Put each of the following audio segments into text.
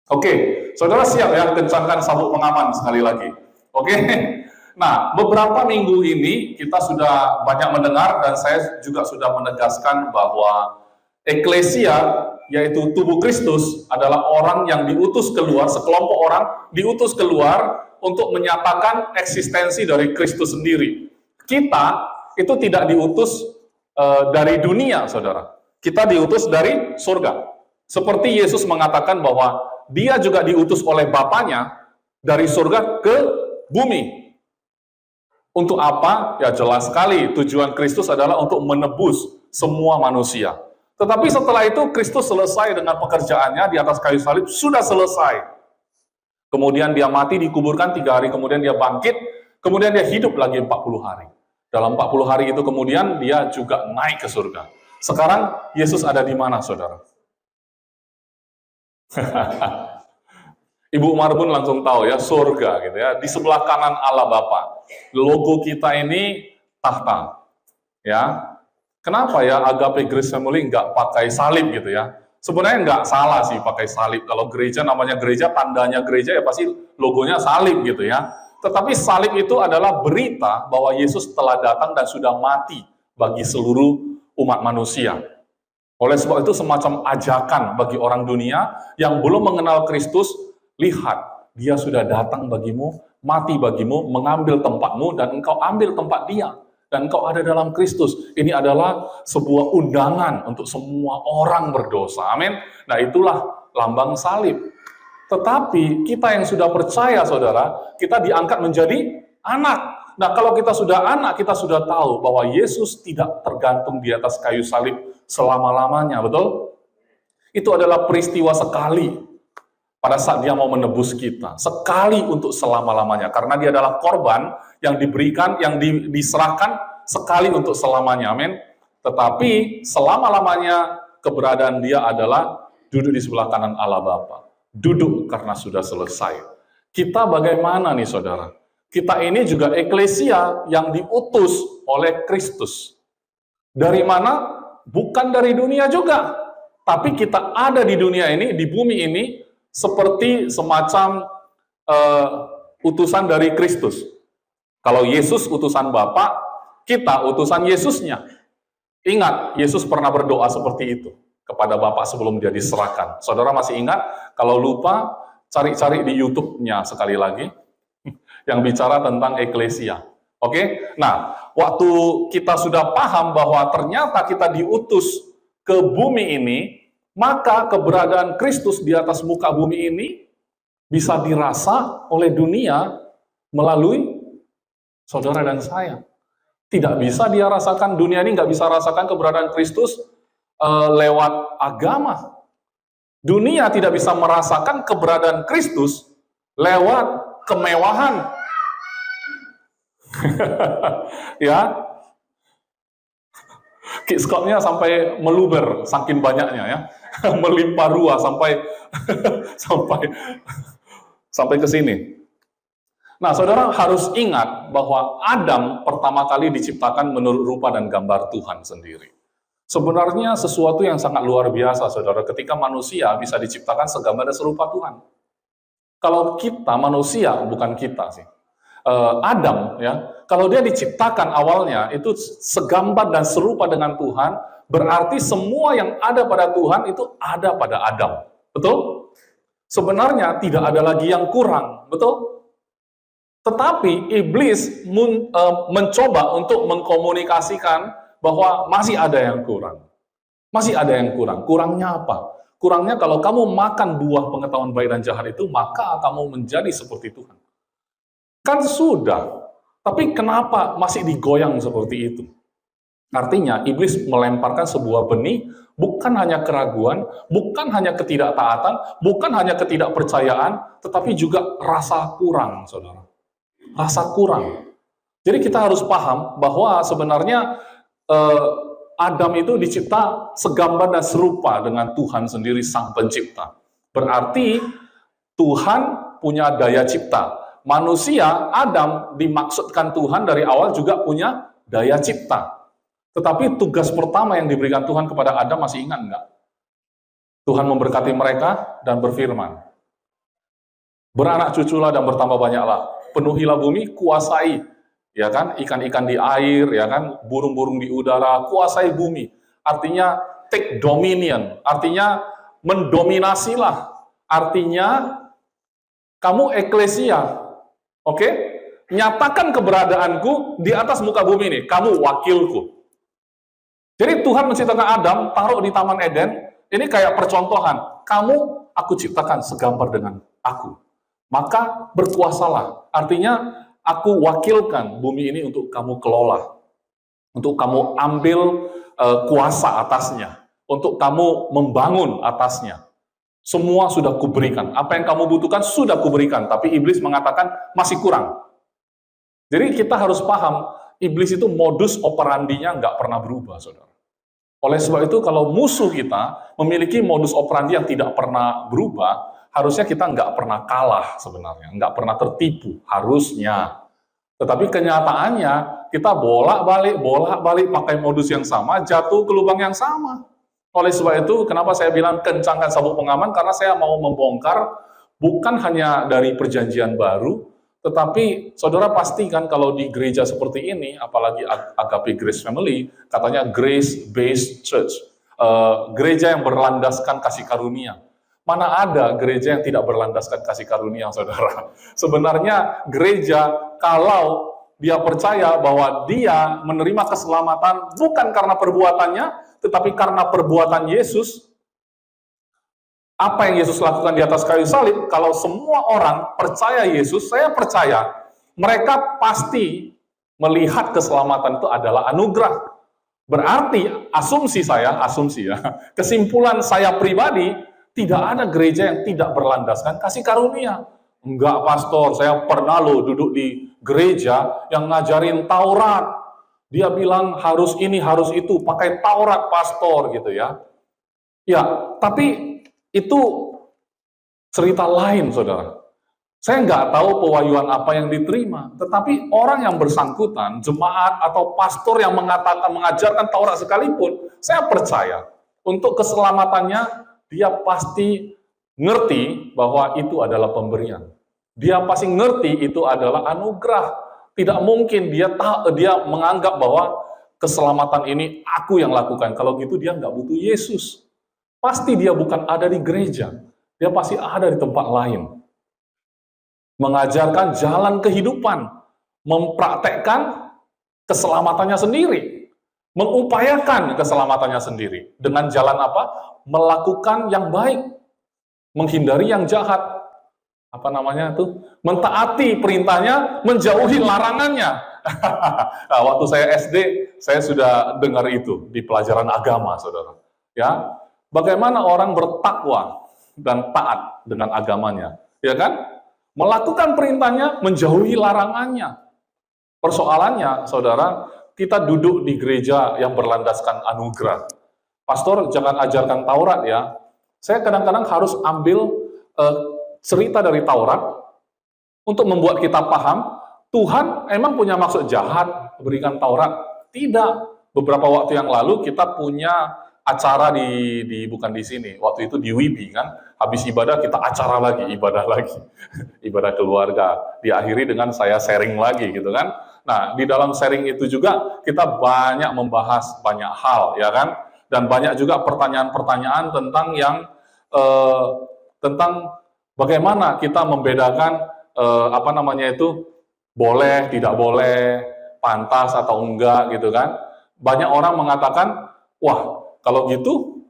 Oke, saudara siap ya, kencangkan sabuk pengaman sekali lagi. Oke, nah beberapa minggu ini kita sudah banyak mendengar dan saya juga sudah menegaskan bahwa eklesia, yaitu tubuh Kristus, adalah orang yang diutus keluar, sekelompok orang diutus keluar untuk menyatakan eksistensi dari Kristus sendiri. Kita itu tidak diutus dari dunia, saudara. Kita diutus dari surga. Seperti Yesus mengatakan bahwa dia juga diutus oleh Bapaknya dari surga ke bumi. Untuk apa? Ya jelas sekali, tujuan Kristus adalah untuk menebus semua manusia. Tetapi setelah itu Kristus selesai dengan pekerjaannya di atas kayu salib, sudah selesai. Kemudian dia mati, dikuburkan 3 hari, kemudian dia bangkit, kemudian dia hidup lagi 40 hari. Dalam 40 hari itu kemudian dia juga naik ke surga. Sekarang Yesus ada di mana, saudara? Ibu Umar pun langsung tahu ya, surga gitu ya, di sebelah kanan Allah Bapa. Logo kita ini tahta. Ya. Kenapa ya Agape Grace Family nggak pakai salib gitu ya? Sebenarnya nggak salah sih pakai salib. Kalau gereja namanya gereja, tandanya gereja ya pasti logonya salib gitu ya. Tetapi salib itu adalah berita bahwa Yesus telah datang dan sudah mati bagi seluruh umat manusia. Oleh sebab itu semacam ajakan bagi orang dunia yang belum mengenal Kristus, lihat, dia sudah datang bagimu, mati bagimu, mengambil tempatmu, dan engkau ambil tempat dia. Dan engkau ada dalam Kristus. Ini adalah sebuah undangan untuk semua orang berdosa. Amin. Nah itulah lambang salib. Tetapi kita yang sudah percaya, saudara, kita diangkat menjadi anak. Nah, kalau kita sudah anak, kita sudah tahu bahwa Yesus tidak tergantung di atas kayu salib selama-lamanya, betul? Itu adalah peristiwa sekali pada saat dia mau menebus kita. Sekali untuk selama-lamanya. Karena dia adalah korban yang diberikan, yang diserahkan sekali untuk selamanya, amin. Tetapi selama-lamanya keberadaan dia adalah duduk di sebelah kanan Allah Bapa. Duduk karena sudah selesai. Kita bagaimana nih, saudara? Kita ini juga eklesia yang diutus oleh Kristus. Dari mana? Bukan dari dunia juga. Tapi kita ada di dunia ini, di bumi ini, seperti semacam utusan dari Kristus. Kalau Yesus utusan Bapa, kita utusan Yesusnya. Ingat, Yesus pernah berdoa seperti itu kepada Bapa sebelum dia diserahkan. Saudara masih ingat? Kalau lupa, cari-cari di YouTube-nya sekali lagi. Yang bicara tentang eklesia. Oke? Nah, waktu kita sudah paham bahwa ternyata kita diutus ke bumi ini, maka keberadaan Kristus di atas muka bumi ini bisa dirasa oleh dunia melalui saudara dan saya. Tidak bisa dia rasakan, dunia ini nggak bisa rasakan keberadaan Kristus lewat agama. Dunia tidak bisa merasakan keberadaan Kristus lewat kemewahan. Ya, kiskotnya sampai meluber saking banyaknya ya, melimpah ruah sampai sampai ke sini. Nah, saudara harus ingat bahwa Adam pertama kali diciptakan menurut rupa dan gambar Tuhan sendiri. Sebenarnya sesuatu yang sangat luar biasa, saudara, ketika manusia bisa diciptakan segambar dan serupa Tuhan. Kalau kita manusia, bukan kita sih. Adam ya, kalau dia diciptakan awalnya itu segambar dan serupa dengan Tuhan, berarti semua yang ada pada Tuhan itu ada pada Adam. Betul? Sebenarnya tidak ada lagi yang kurang, betul? Tetapi iblis mencoba untuk mengkomunikasikan bahwa masih ada yang kurang. Masih ada yang kurang. Kurangnya apa? Kurangnya kalau kamu makan buah pengetahuan baik dan jahat itu, maka kamu menjadi seperti Tuhan. Kan sudah, tapi kenapa masih digoyang seperti itu? Artinya, iblis melemparkan sebuah benih, bukan hanya keraguan, bukan hanya ketidaktaatan, bukan hanya ketidakpercayaan, tetapi juga rasa kurang, saudara. Rasa kurang. Jadi kita harus paham bahwa sebenarnya Adam itu dicipta segambar dan serupa dengan Tuhan sendiri, Sang Pencipta. Berarti Tuhan punya daya cipta. Manusia, Adam, dimaksudkan Tuhan dari awal juga punya daya cipta. Tetapi tugas pertama yang diberikan Tuhan kepada Adam, masih ingat enggak? Tuhan memberkati mereka dan berfirman, Beranak cuculah dan bertambah banyaklah. Penuhilah bumi, kuasai, ya kan? Ikan-ikan di air, ya kan? Burung-burung di udara, kuasai bumi. Artinya take dominion, artinya mendominasilah. Artinya kamu eklesia, oke? Nyatakan keberadaanku di atas muka bumi ini, kamu wakilku. Jadi Tuhan menciptakan Adam, taruh di Taman Eden, ini kayak percontohan. Kamu, aku ciptakan segambar dengan aku. Maka berkuasalah. Artinya, aku wakilkan bumi ini untuk kamu kelola. Untuk kamu ambil kuasa atasnya. Untuk kamu membangun atasnya. Semua sudah kuberikan. Apa yang kamu butuhkan sudah kuberikan. Tapi iblis mengatakan masih kurang. Jadi kita harus paham, iblis itu modus operandinya nggak pernah berubah, saudara. Oleh sebab itu, kalau musuh kita memiliki modus operandi yang tidak pernah berubah, harusnya kita nggak pernah kalah sebenarnya, nggak pernah tertipu, harusnya. Tetapi kenyataannya, kita bolak-balik pakai modus yang sama, jatuh ke lubang yang sama. Oleh sebab itu, kenapa saya bilang kencangkan sabuk pengaman, karena saya mau membongkar bukan hanya dari perjanjian baru, tetapi saudara pastikan kalau di gereja seperti ini, apalagi Agape Grace Family, katanya grace-based church, gereja yang berlandaskan kasih karunia. Mana ada gereja yang tidak berlandaskan kasih karunia, saudara? Sebenarnya gereja, kalau dia percaya bahwa dia menerima keselamatan bukan karena perbuatannya, tetapi karena perbuatan Yesus, apa yang Yesus lakukan di atas kayu salib, kalau semua orang percaya Yesus, saya percaya, mereka pasti melihat keselamatan itu adalah anugerah. Berarti, asumsi ya, kesimpulan saya pribadi, tidak ada gereja yang tidak berlandaskan kasih karunia. Enggak, pastor, saya pernah loh duduk di gereja yang ngajarin Taurat. Dia bilang harus ini, harus itu, pakai Taurat, pastor, gitu ya. Ya, tapi itu cerita lain, saudara. Saya nggak tahu pewahyuan apa yang diterima, tetapi orang yang bersangkutan, jemaat atau pastor yang mengajarkan Taurat sekalipun, saya percaya untuk keselamatannya dia pasti ngerti bahwa itu adalah pemberian. Dia pasti ngerti itu adalah anugerah. Tidak mungkin dia menganggap bahwa keselamatan ini aku yang lakukan. Kalau gitu dia nggak butuh Yesus. Pasti dia bukan ada di gereja. Dia pasti ada di tempat lain. Mengajarkan jalan kehidupan. Mempraktekkan keselamatannya sendiri. Mengupayakan keselamatannya sendiri. Dengan jalan apa? Melakukan yang baik. Menghindari yang jahat. Apa namanya itu? Mentaati perintahnya, menjauhi larangannya. Nah, waktu saya SD, saya sudah dengar itu di pelajaran agama, saudara. Ya, bagaimana orang bertakwa dan taat dengan agamanya, ya kan? Melakukan perintahnya, menjauhi larangannya. Persoalannya, saudara, kita duduk di gereja yang berlandaskan anugerah. Pastor, jangan ajarkan Taurat ya. Saya kadang-kadang harus ambil cerita dari Taurat untuk membuat kita paham Tuhan emang punya maksud jahat berikan Taurat? Tidak. Beberapa waktu yang lalu kita punya acara bukan di sini, waktu itu di Wibi kan, habis ibadah kita acara lagi, ibadah lagi, ibadah keluarga, diakhiri dengan saya sharing lagi gitu kan. Nah, di dalam sharing itu juga kita banyak membahas banyak hal ya kan, dan banyak juga pertanyaan-pertanyaan tentang tentang bagaimana kita membedakan boleh, tidak boleh, pantas atau enggak gitu kan. Banyak orang mengatakan, wah kalau gitu,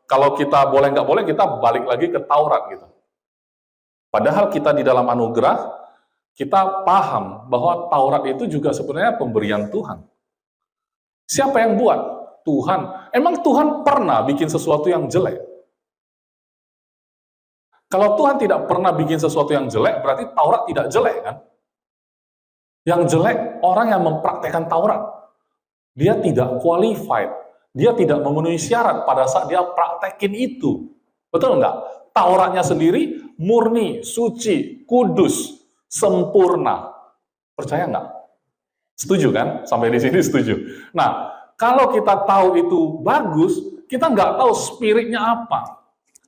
kalau kita boleh nggak boleh, kita balik lagi ke Taurat gitu. Padahal kita di dalam anugerah, kita paham bahwa Taurat itu juga sebenarnya pemberian Tuhan. Siapa yang buat? Tuhan. Emang Tuhan pernah bikin sesuatu yang jelek? Kalau Tuhan tidak pernah bikin sesuatu yang jelek, berarti Taurat tidak jelek kan? Yang jelek, orang yang mempraktekkan Taurat. Dia tidak qualified. Dia tidak memenuhi syarat pada saat dia praktekin itu. Betul nggak? Tauratnya sendiri murni, suci, kudus, sempurna. Percaya nggak? Setuju kan? Sampai di sini setuju. Nah, kalau kita tahu itu bagus, kita nggak tahu spiritnya apa.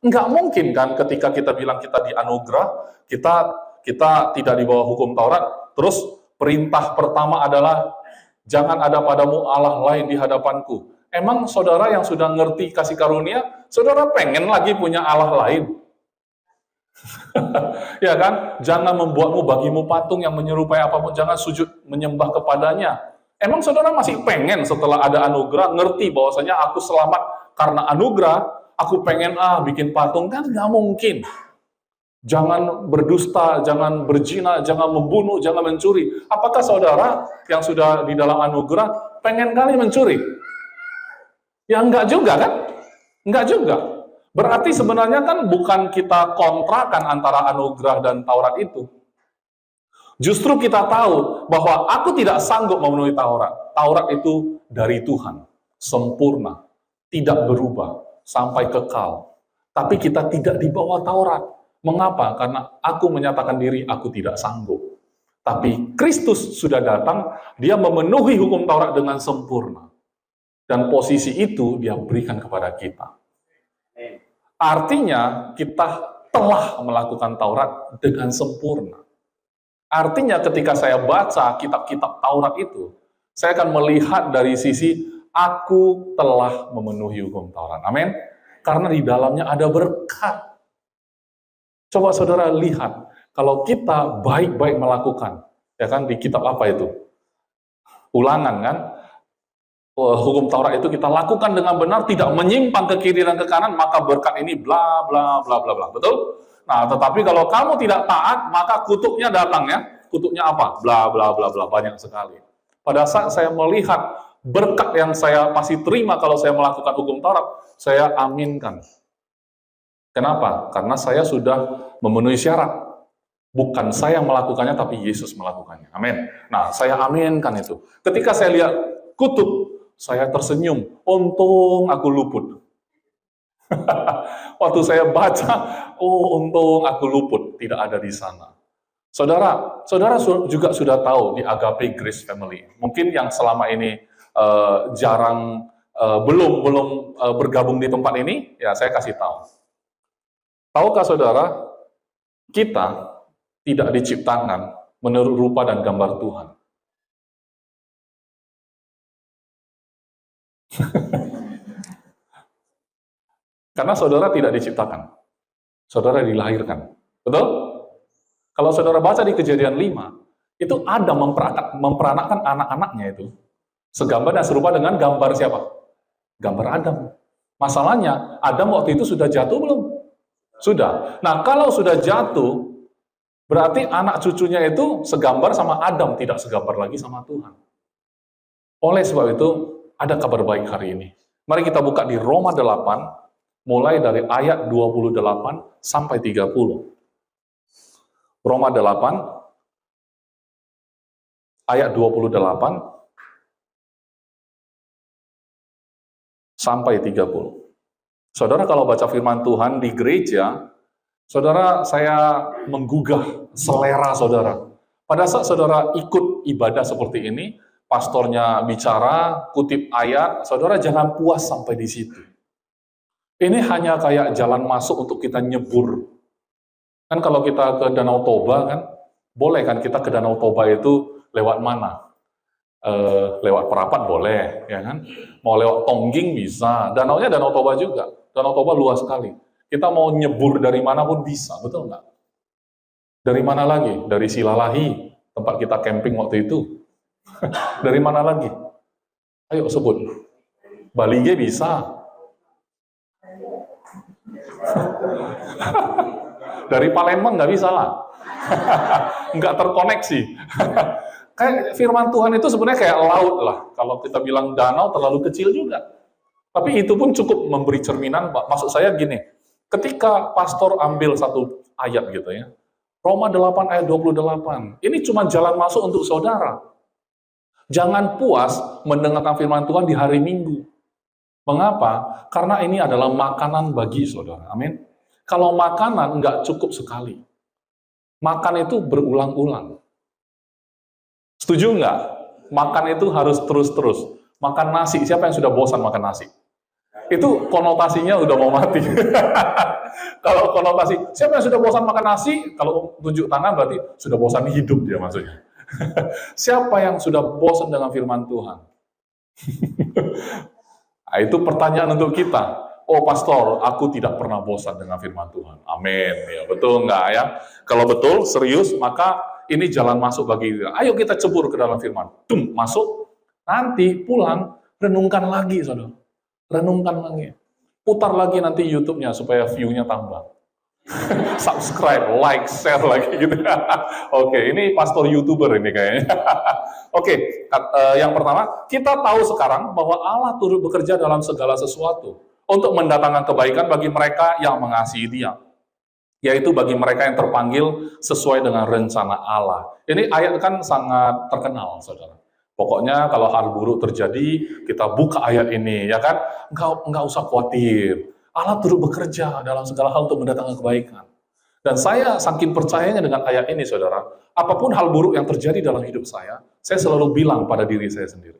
Nggak mungkin kan ketika kita bilang kita dianugerah, kita tidak di bawah hukum Taurat, terus perintah pertama adalah jangan ada padamu Allah lain di hadapanku. Emang saudara yang sudah ngerti kasih karunia, saudara pengen lagi punya Allah lain? Ya kan? Jangan membuatmu bagimu patung yang menyerupai apapun, jangan sujud menyembah kepadanya. Emang saudara masih pengen setelah ada anugerah, ngerti bahwasanya aku selamat karena anugerah, aku pengen bikin patung? Kan nggak mungkin. Jangan berdusta, jangan berzina, jangan membunuh, jangan mencuri. Apakah saudara yang sudah di dalam anugerah pengen kali mencuri? Ya enggak juga kan? Enggak juga. Berarti sebenarnya kan bukan kita kontrakan antara anugerah dan Taurat itu. Justru kita tahu bahwa aku tidak sanggup memenuhi Taurat. Taurat itu dari Tuhan, sempurna, tidak berubah, sampai kekal. Tapi kita tidak di bawah Taurat. Mengapa? Karena aku menyatakan diri aku tidak sanggup. Tapi Kristus sudah datang, dia memenuhi hukum Taurat dengan sempurna. Dan posisi itu dia berikan kepada kita. Artinya kita telah melakukan Taurat dengan sempurna. Artinya ketika saya baca kitab-kitab Taurat itu, saya akan melihat dari sisi aku telah memenuhi hukum Taurat. Amin. Karena di dalamnya ada berkat. Coba saudara lihat, kalau kita baik-baik melakukan, ya kan, di kitab apa itu? Ulangan kan? Hukum Taurat itu kita lakukan dengan benar, tidak menyimpang ke kiri dan ke kanan, maka berkat ini bla bla bla bla bla. Betul? Nah, tetapi kalau kamu tidak taat, maka kutuknya datang ya. Kutuknya apa? Bla bla bla bla, banyak sekali. Pada saat saya melihat berkat yang saya pasti terima kalau saya melakukan hukum Taurat, saya aminkan. Kenapa? Karena saya sudah memenuhi syarat. Bukan saya yang melakukannya, tapi Yesus melakukannya. Amin. Nah, saya aminkan itu. Ketika saya lihat kutuk, saya tersenyum. Untung aku luput. Waktu saya baca, untung aku luput. Tidak ada di sana. Saudara juga sudah tahu di Agape Grace Family. Mungkin yang selama ini jarang, belum bergabung di tempat ini, ya saya kasih tahu. Tahukah saudara, kita tidak diciptakan menurut rupa dan gambar Tuhan. Karena saudara tidak diciptakan. Saudara dilahirkan. Betul? Kalau saudara baca di Kejadian 5, itu Adam memperanakkan anak-anaknya itu. Segambar dan serupa dengan gambar siapa? Gambar Adam. Masalahnya, Adam waktu itu sudah jatuh belum? Sudah. Nah, kalau sudah jatuh, berarti anak cucunya itu segambar sama Adam, tidak segambar lagi sama Tuhan. Oleh sebab itu, ada kabar baik hari ini. Mari kita buka di Roma 8, mulai dari ayat 28 sampai 30. Roma 8, ayat 28 sampai 30. Saudara kalau baca firman Tuhan di gereja, saudara saya menggugah selera saudara. Pada saat saudara ikut ibadah seperti ini, pastornya bicara, kutip ayat, saudara jangan puas sampai di situ. Ini hanya kayak jalan masuk untuk kita nyebur. Kan kalau kita ke Danau Toba kan, boleh kan kita ke Danau Toba itu lewat mana? Lewat Perapat boleh, ya kan? Mau lewat Tongging bisa. Danaunya Danau Toba juga. Danau Toba luas sekali. Kita mau nyebur dari mana pun bisa, betul nggak? Dari mana lagi? Dari Silalahi, tempat kita camping waktu itu. Dari mana lagi? Ayo sebut. Balige bisa. Dari Palembang nggak bisa lah. Nggak terkoneksi. Kayak firman Tuhan itu sebenarnya kayak laut lah. Kalau kita bilang danau terlalu kecil juga. Tapi itu pun cukup memberi cerminan. Maksud saya gini, ketika pastor ambil satu ayat gitu ya, Roma 8 ayat 28, ini cuma jalan masuk untuk saudara. Jangan puas mendengarkan firman Tuhan di hari Minggu. Mengapa? Karena ini adalah makanan bagi saudara. Amin. Kalau makanan nggak cukup sekali. Makan itu berulang-ulang. Setuju nggak? Makan itu harus terus-terus. Makan nasi, siapa yang sudah bosan makan nasi? Itu konotasinya udah mau mati. Kalau konotasi, siapa yang sudah bosan makan nasi? Kalau tunjuk tangan berarti sudah bosan hidup dia maksudnya. Siapa yang sudah bosan dengan firman Tuhan? Nah, itu pertanyaan untuk kita. Oh pastor, aku tidak pernah bosan dengan firman Tuhan. Amin. Ya, betul nggak ya? Kalau betul, serius, maka ini jalan masuk bagi kita. Ayo kita cebur ke dalam firman. Masuk. Nanti pulang, renungkan lagi, saudara. Renungkan lagi. Putar lagi nanti YouTube-nya supaya view-nya tambah. Subscribe, like, share lagi gitu. Oke, ini pastor YouTuber ini kayaknya. Oke, yang pertama, kita tahu sekarang bahwa Allah turut bekerja dalam segala sesuatu untuk mendatangkan kebaikan bagi mereka yang mengasihi Dia, yaitu bagi mereka yang terpanggil sesuai dengan rencana Allah. Ini ayat kan sangat terkenal, saudara. Pokoknya kalau hal buruk terjadi, kita buka ayat ini, ya kan? Enggak usah khawatir. Allah turut bekerja dalam segala hal untuk mendatangkan kebaikan. Dan saya saking percayanya dengan ayat ini, saudara, apapun hal buruk yang terjadi dalam hidup saya selalu bilang pada diri saya sendiri,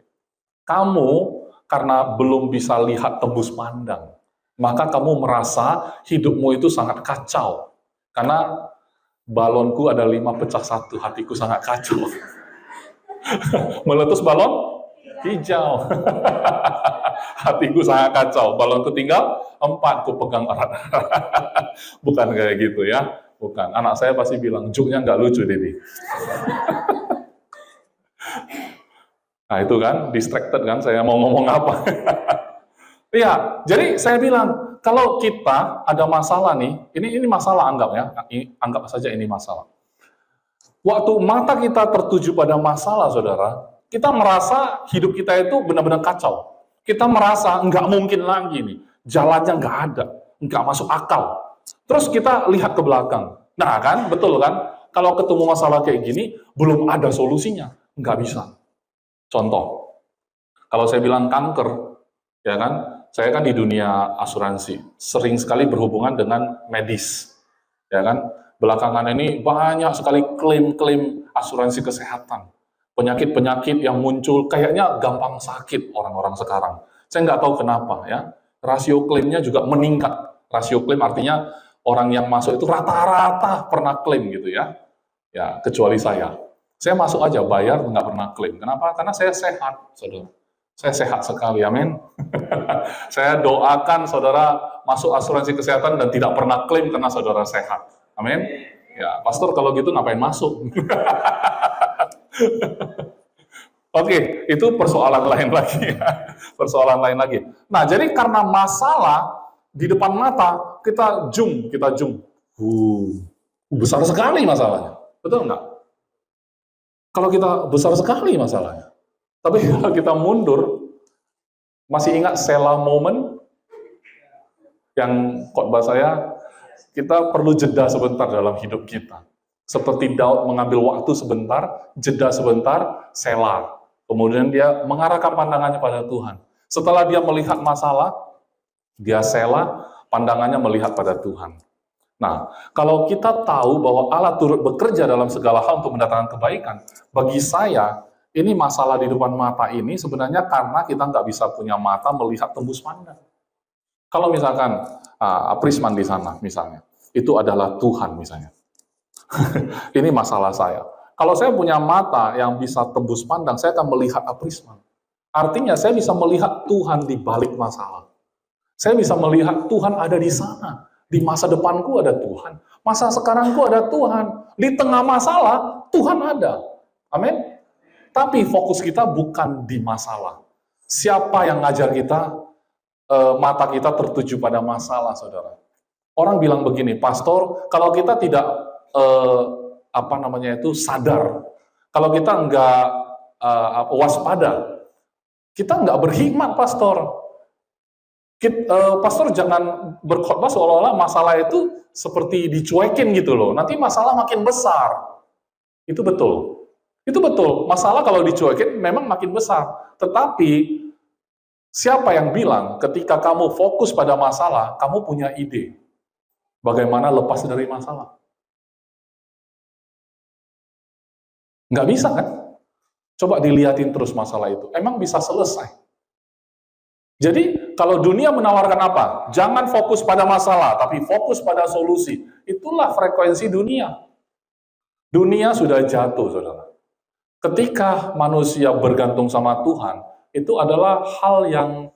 kamu karena belum bisa lihat tembus pandang, maka kamu merasa hidupmu itu sangat kacau. Karena balonku ada 5 pecah 1, hatiku sangat kacau. Meletus balon hijau. Hatiku sangat kacau. Balonku tinggal 4, ku pegang erat. Bukan kayak gitu ya. Bukan. Anak saya pasti bilang, joknya nggak lucu, Dedi. Nah itu kan, distracted kan, saya mau ngomong apa. Iya, jadi saya bilang, kalau kita ada masalah nih, ini masalah anggap ya, anggap saja ini masalah. Waktu mata kita tertuju pada masalah, saudara, kita merasa hidup kita itu benar-benar kacau. Kita merasa nggak mungkin lagi nih, jalannya nggak ada, nggak masuk akal. Terus kita lihat ke belakang. Nah kan, betul kan, kalau ketemu masalah kayak gini, belum ada solusinya, nggak bisa. Contoh, kalau saya bilang kanker, ya kan, saya kan di dunia asuransi, sering sekali berhubungan dengan medis, ya kan. Belakangan ini banyak sekali klaim-klaim asuransi kesehatan, penyakit-penyakit yang muncul, kayaknya gampang sakit orang-orang sekarang. Saya nggak tahu kenapa ya, rasio klaimnya juga meningkat. Rasio klaim artinya orang yang masuk itu rata-rata pernah klaim gitu ya, ya kecuali saya. Saya masuk aja, bayar, nggak pernah klaim. Kenapa? Karena saya sehat, saudara. Saya sehat sekali, amin. Saya doakan saudara masuk asuransi kesehatan dan tidak pernah klaim karena saudara sehat. Amin. Ya, pastor kalau gitu ngapain masuk? Oke, itu persoalan lain lagi. Persoalan lain lagi. Nah, jadi karena masalah di depan mata, kita zoom. Besar sekali masalahnya. Betul nggak? Kalau kita besar sekali masalahnya. Tapi kalau kita mundur, masih ingat Selah moment? Yang khotbah saya, kita perlu jeda sebentar dalam hidup kita. Seperti Daud mengambil waktu sebentar, jeda sebentar, Selah. Kemudian dia mengarahkan pandangannya pada Tuhan. Setelah dia melihat masalah, dia Selah, pandangannya melihat pada Tuhan. Nah, kalau kita tahu bahwa Allah turut bekerja dalam segala hal untuk mendatangkan kebaikan, bagi saya, ini masalah di depan mata ini sebenarnya karena kita nggak bisa punya mata melihat tembus pandang. Kalau misalkan Prisman di sana, misalnya, itu adalah Tuhan misalnya. Ini masalah saya. Kalau saya punya mata yang bisa tembus pandang, saya akan melihat Prisman. Artinya saya bisa melihat Tuhan di balik masalah. Saya bisa melihat Tuhan ada di sana. Di masa depanku ada Tuhan. Masa sekarangku ada Tuhan. Di tengah masalah, Tuhan ada. Amin. Tapi fokus kita bukan di masalah. Siapa yang ngajar kita? Mata kita tertuju pada masalah, saudara. Orang bilang begini, pastor, kalau kita tidak sadar, kalau kita nggak waspada, kita nggak berhikmat, pastor. Pastor jangan berkhotbah seolah-olah masalah itu seperti dicuekin gitu loh. Nanti masalah makin besar. Itu betul. Itu betul. Masalah kalau dicuekin memang makin besar. Tetapi siapa yang bilang ketika kamu fokus pada masalah, kamu punya ide bagaimana lepas dari masalah? Nggak bisa kan? Coba dilihatin terus masalah itu. Emang bisa selesai? Jadi, kalau dunia menawarkan apa? Jangan fokus pada masalah, tapi fokus pada solusi. Itulah frekuensi dunia. Dunia sudah jatuh, saudara. Ketika manusia bergantung sama Tuhan, itu adalah hal yang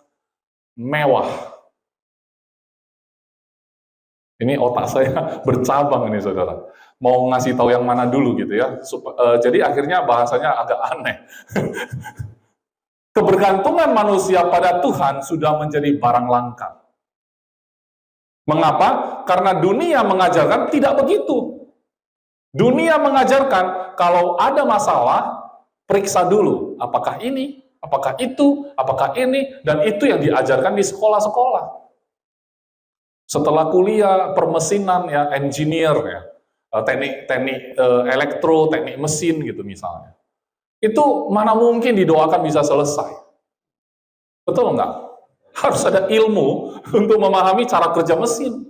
mewah. Ini otak saya bercabang ini, saudara. Mau ngasih tahu yang mana dulu gitu ya. Jadi akhirnya bahasanya agak aneh. Kebergantungan manusia pada Tuhan sudah menjadi barang langka. Mengapa? Karena dunia mengajarkan tidak begitu. Dunia mengajarkan kalau ada masalah, periksa dulu. Apakah ini, apakah itu, apakah ini, dan itu yang diajarkan di sekolah-sekolah. Setelah kuliah, permesinan, ya, engineer, ya, teknik elektro, teknik mesin gitu misalnya. Itu mana mungkin didoakan bisa selesai. Betul nggak? Harus ada ilmu untuk memahami cara kerja mesin.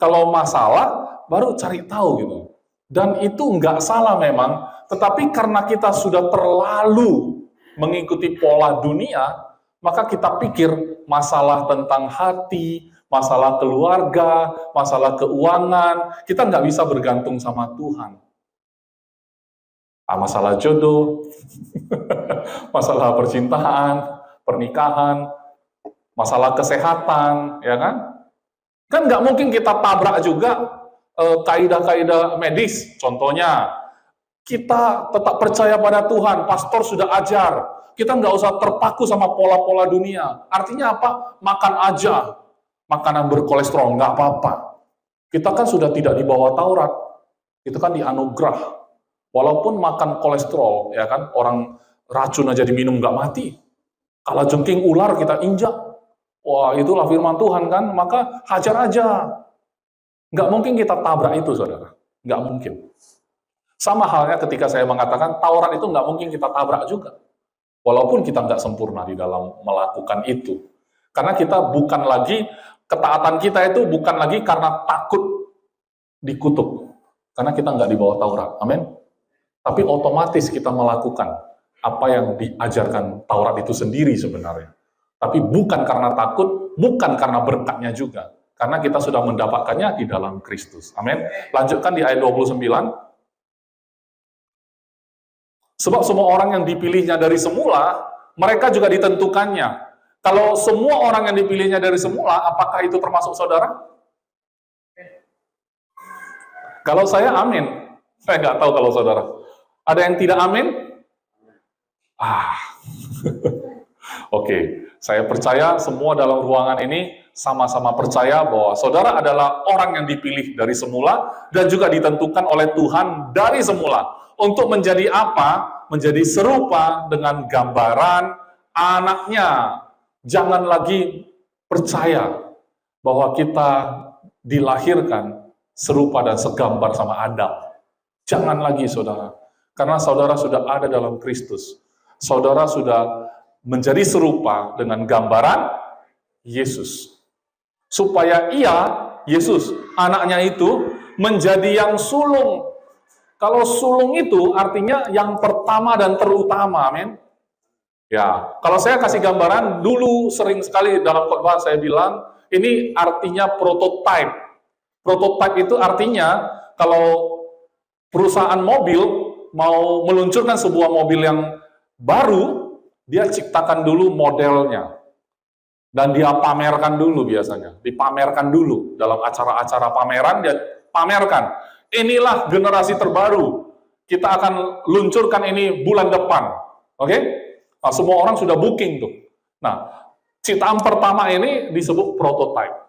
Kalau masalah, baru cari tahu gitu. Dan itu nggak salah memang, tetapi karena kita sudah terlalu mengikuti pola dunia, maka kita pikir masalah tentang hati, masalah keluarga, masalah keuangan, kita nggak bisa bergantung sama Tuhan. Masalah jodoh, masalah percintaan, pernikahan, masalah kesehatan, ya kan? Kan nggak mungkin kita tabrak juga kaidah-kaidah medis. Contohnya, kita tetap percaya pada Tuhan, pastor sudah ajar, kita nggak usah terpaku sama pola-pola dunia. Artinya apa? Makan aja, makanan berkolesterol, nggak apa-apa. Kita kan sudah tidak di bawah Taurat, itu kan dianugerah. Walaupun makan kolesterol, ya kan, orang racun aja diminum nggak mati. Kalau jengking ular kita injak, wah itulah firman Tuhan kan, maka hajar aja. Nggak mungkin kita tabrak itu, saudara. Nggak mungkin. Sama halnya ketika saya mengatakan Taurat itu nggak mungkin kita tabrak juga. Walaupun kita nggak sempurna di dalam melakukan itu. Karena kita bukan lagi, ketaatan kita itu bukan lagi karena takut dikutuk. Karena kita nggak di bawah Taurat. Amin. Tapi otomatis kita melakukan apa yang diajarkan Taurat itu sendiri sebenarnya. Tapi bukan karena takut, bukan karena berkatnya juga. Karena kita sudah mendapatkannya di dalam Kristus. Amin. Lanjutkan di ayat 29. Sebab semua orang yang dipilihnya dari semula, mereka juga ditentukannya. Kalau semua orang yang dipilihnya dari semula, apakah itu termasuk saudara? Kalau saya amin. Saya nggak tahu kalau saudara. Ada yang tidak amin? Oke, saya percaya semua dalam ruangan ini sama-sama percaya bahwa saudara adalah orang yang dipilih dari semula dan juga ditentukan oleh Tuhan dari semula. Untuk menjadi apa? Menjadi serupa dengan gambaran anaknya. Jangan lagi percaya bahwa kita dilahirkan serupa dan segambar sama Adam. Jangan lagi, saudara. Karena saudara sudah ada dalam Kristus. Saudara sudah menjadi serupa dengan gambaran Yesus. Supaya Yesus, anaknya itu, menjadi yang sulung. Kalau sulung itu artinya yang pertama dan terutama, amin. Ya, kalau saya kasih gambaran, dulu sering sekali dalam khotbah saya bilang, ini artinya prototype. Prototype itu artinya, kalau perusahaan mobil mau meluncurkan sebuah mobil yang baru, dia ciptakan dulu modelnya. Dan dia pamerkan dulu biasanya. Dipamerkan dulu. Dalam acara-acara pameran, dia pamerkan. Inilah generasi terbaru. Kita akan luncurkan ini bulan depan. Oke? Nah, semua orang sudah booking tuh. Nah, ciptaan pertama ini disebut prototype.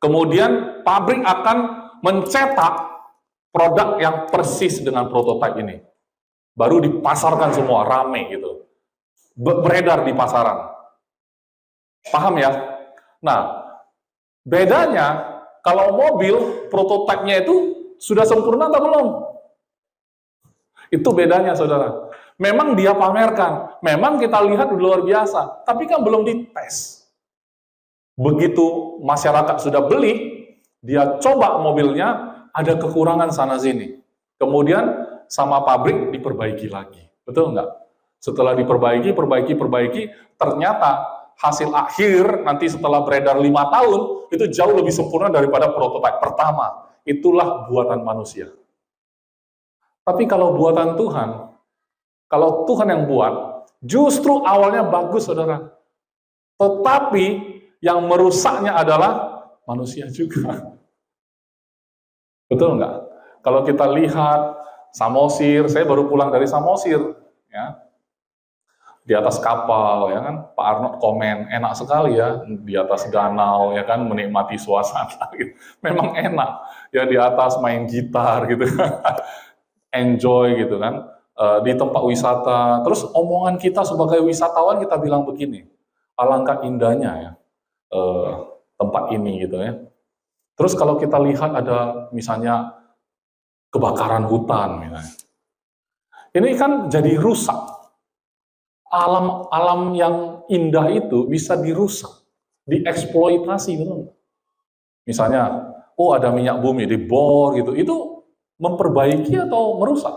Kemudian pabrik akan mencetak produk yang persis dengan prototipe ini. Baru dipasarkan semua, rame gitu. Beredar di pasaran. Paham ya? Nah, bedanya kalau mobil, prototipenya itu sudah sempurna atau belum? Itu bedanya, saudara. Memang dia pamerkan, memang kita lihat luar biasa, tapi kan belum dites. Begitu masyarakat sudah beli, dia coba mobilnya, ada kekurangan sana-sini. Kemudian sama pabrik diperbaiki lagi. Betul nggak? Setelah diperbaiki, perbaiki, ternyata hasil akhir nanti setelah beredar 5 tahun, itu jauh lebih sempurna daripada prototipe pertama. Itulah buatan manusia. Tapi kalau buatan Tuhan, kalau Tuhan yang buat, justru awalnya bagus, saudara. Tetapi yang merusaknya adalah manusia juga. Betul nggak? Kalau kita lihat Samosir, saya baru pulang dari Samosir, ya, di atas kapal, ya kan, Pak Arnold komen, enak sekali ya, di atas danau, ya kan, menikmati suasana, gitu. Memang enak, ya di atas main gitar, gitu, enjoy, gitu kan, di tempat wisata. Terus omongan kita sebagai wisatawan, kita bilang begini, alangkah indahnya ya, tempat ini, gitu ya. Terus kalau kita lihat ada misalnya kebakaran hutan, misalnya, ini kan jadi rusak. Alam yang indah itu bisa dirusak, dieksploitasi, gitu. Misalnya, oh ada minyak bumi dibor, gitu. Itu memperbaiki atau merusak?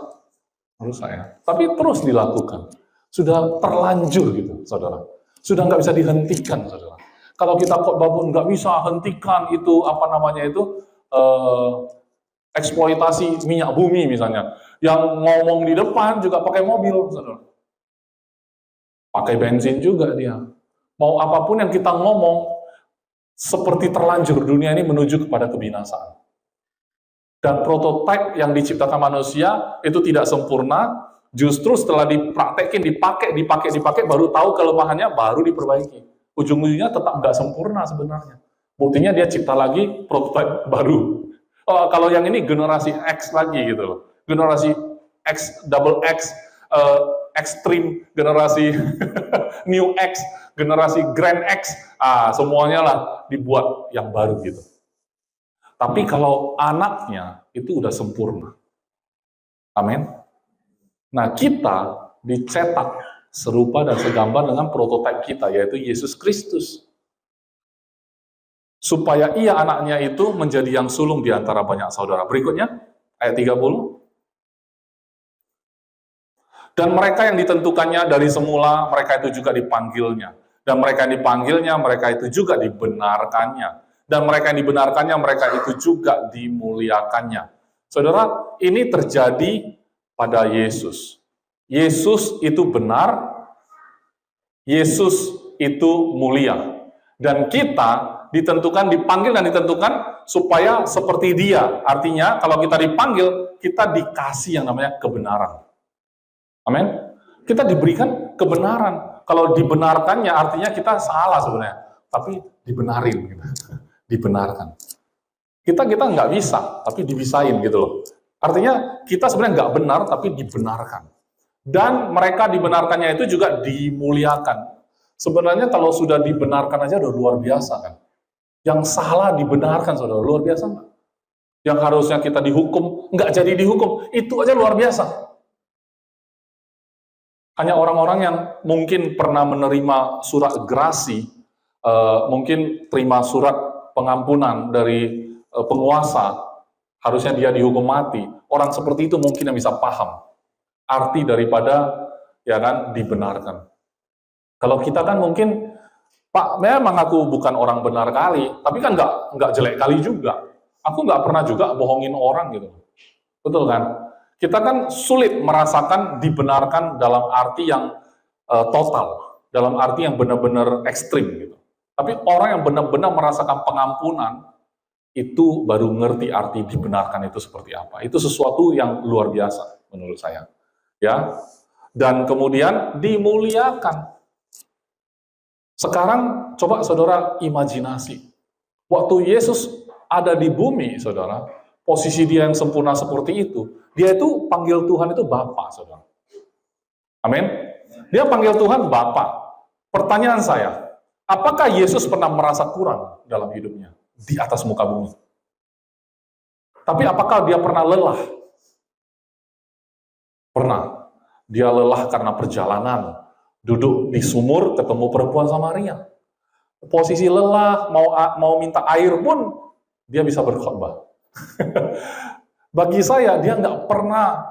Merusak ya. Tapi terus dilakukan. Sudah terlanjur, gitu, saudara. Sudah nggak bisa dihentikan, saudara. Kalau kita khotbah pun nggak bisa hentikan itu, apa namanya itu, eksploitasi minyak bumi misalnya. Yang ngomong di depan juga pakai mobil, saudara. Pakai bensin juga dia. Mau apapun yang kita ngomong, seperti terlanjur dunia ini menuju kepada kebinasaan. Dan prototipe yang diciptakan manusia itu tidak sempurna, justru setelah dipraktekin, dipakai, baru tahu kelemahannya, baru diperbaiki. Ujung-ujungnya tetap nggak sempurna sebenarnya. Buktinya dia cipta lagi prototipe baru. Oh, kalau yang ini generasi X lagi gitu loh. Generasi X, double X, extreme, generasi new X, generasi grand X, semuanya lah dibuat yang baru gitu. Tapi kalau anaknya itu udah sempurna. Amin. Nah, kita dicetak serupa dan segambar dengan prototipe kita, yaitu Yesus Kristus. Supaya ia anaknya itu menjadi yang sulung di antara banyak saudara. Berikutnya, ayat 30. Dan mereka yang ditentukannya dari semula, mereka itu juga dipanggilnya. Dan mereka yang dipanggilnya, mereka itu juga dibenarkannya. Dan mereka yang dibenarkannya, mereka itu juga dimuliakannya. Saudara, ini terjadi pada Yesus. Yesus itu benar, Yesus itu mulia. Dan kita ditentukan, dipanggil dan ditentukan supaya seperti dia. Artinya, kalau kita dipanggil, kita dikasih yang namanya kebenaran. Amin. Kita diberikan kebenaran. Kalau dibenarkannya artinya kita salah sebenarnya, tapi dibenarin, gitu. Dibenarkan. Kita nggak bisa, tapi dibisain gitu loh. Artinya kita sebenarnya nggak benar, tapi dibenarkan. Dan mereka dibenarkannya itu juga dimuliakan. Sebenarnya kalau sudah dibenarkan aja udah luar biasa kan. Yang salah dibenarkan, saudara, luar biasa nggak? Yang harusnya kita dihukum, nggak jadi dihukum, itu aja luar biasa. Hanya orang-orang yang mungkin pernah menerima surat gerasi, mungkin terima surat pengampunan dari penguasa, harusnya dia dihukum mati. Orang seperti itu mungkin yang bisa paham arti daripada, ya kan, dibenarkan. Kalau kita kan mungkin, Pak, memang aku bukan orang benar kali, tapi kan nggak jelek kali juga. Aku nggak pernah juga bohongin orang gitu. Betul kan? Kita kan sulit merasakan dibenarkan dalam arti yang total, dalam arti yang benar-benar ekstrim gitu. Tapi orang yang benar-benar merasakan pengampunan, itu baru ngerti arti dibenarkan itu seperti apa. Itu sesuatu yang luar biasa menurut saya. Ya. Dan kemudian dimuliakan. Sekarang coba saudara imajinasi. Waktu Yesus ada di bumi, saudara, posisi dia yang sempurna seperti itu, dia itu panggil Tuhan itu Bapa, saudara. Amin. Dia panggil Tuhan Bapa. Pertanyaan saya, apakah Yesus pernah merasa kurang dalam hidupnya di atas muka bumi? Tapi apakah dia pernah lelah? Pernah. Dia lelah karena perjalanan, duduk di sumur ketemu perempuan Samaria. Posisi lelah, mau minta air pun dia bisa berkhotbah. Bagi saya dia nggak pernah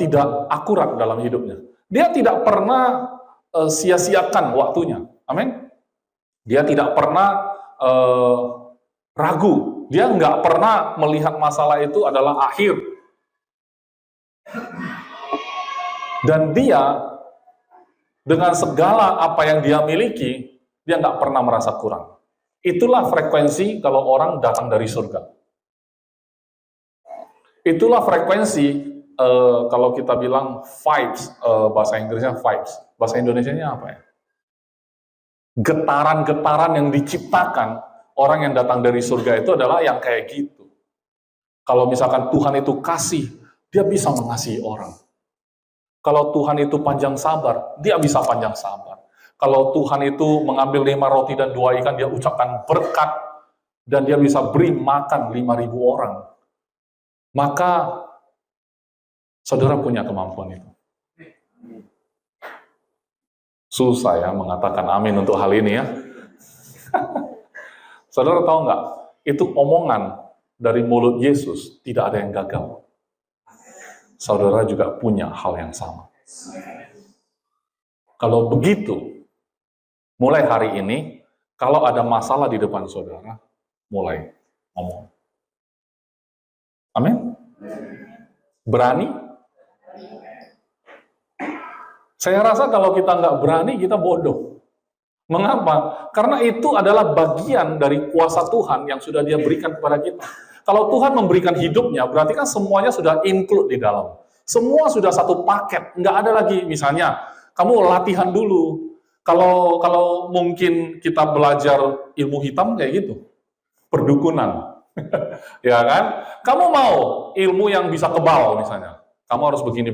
tidak akurat dalam hidupnya. Dia tidak pernah sia-siakan waktunya. Amin. Dia tidak pernah ragu. Dia nggak pernah melihat masalah itu adalah akhir. Dan dia, dengan segala apa yang dia miliki, dia nggak pernah merasa kurang. Itulah frekuensi kalau orang datang dari surga. Itulah frekuensi, kalau kita bilang vibes, bahasa Inggrisnya vibes. Bahasa Indonesianya apa ya? Getaran-getaran yang diciptakan orang yang datang dari surga itu adalah yang kayak gitu. Kalau misalkan Tuhan itu kasih, dia bisa mengasihi orang. Kalau Tuhan itu panjang sabar, dia bisa panjang sabar. Kalau Tuhan itu mengambil 5 roti dan 2 ikan, dia ucapkan berkat, dan dia bisa beri makan 5.000 orang. Maka, saudara punya kemampuan itu. Susah ya mengatakan amin untuk hal ini ya. Saudara tahu nggak, itu omongan dari mulut Yesus, tidak ada yang gagal. Saudara juga punya hal yang sama. Kalau begitu, mulai hari ini, kalau ada masalah di depan saudara, mulai ngomong. Amin? Berani? Saya rasa kalau kita nggak berani, kita bodoh. Mengapa? Karena itu adalah bagian dari kuasa Tuhan yang sudah Dia berikan kepada kita. Kalau Tuhan memberikan hidupnya, berarti kan semuanya sudah include di dalam. Semua sudah satu paket, nggak ada lagi misalnya, kamu latihan dulu. Kalau mungkin kita belajar ilmu hitam kayak gitu, perdukunan, ya kan? Kamu mau ilmu yang bisa kebal misalnya, kamu harus begini.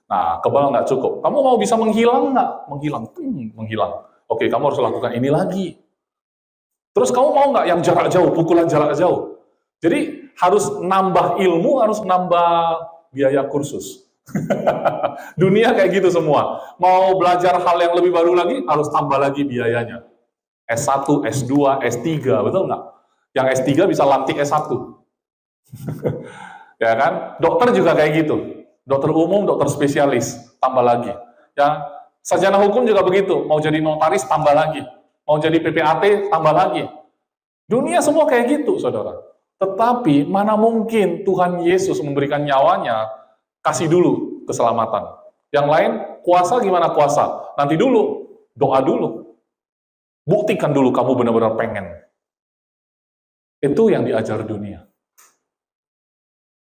Nah, kebal nggak cukup. Kamu mau bisa menghilang nggak? Menghilang. Oke, kamu harus lakukan ini lagi. Terus kamu mau nggak yang jarak jauh, pukulan jarak jauh? Jadi harus nambah ilmu, harus nambah biaya kursus. Dunia kayak gitu semua. Mau belajar hal yang lebih baru lagi, harus tambah lagi biayanya. S1, S2, S3, betul nggak? Yang S3 bisa lantik S1. Ya kan? Dokter juga kayak gitu. Dokter umum, dokter spesialis, tambah lagi. Ya, sarjana hukum juga begitu. Mau jadi notaris, tambah lagi. Mau jadi PPAT, tambah lagi. Dunia semua kayak gitu, saudara. Tetapi mana mungkin Tuhan Yesus memberikan nyawanya, kasih dulu keselamatan. Yang lain, kuasa gimana kuasa? Nanti dulu, doa dulu. Buktikan dulu kamu benar-benar pengen. Itu yang diajar dunia.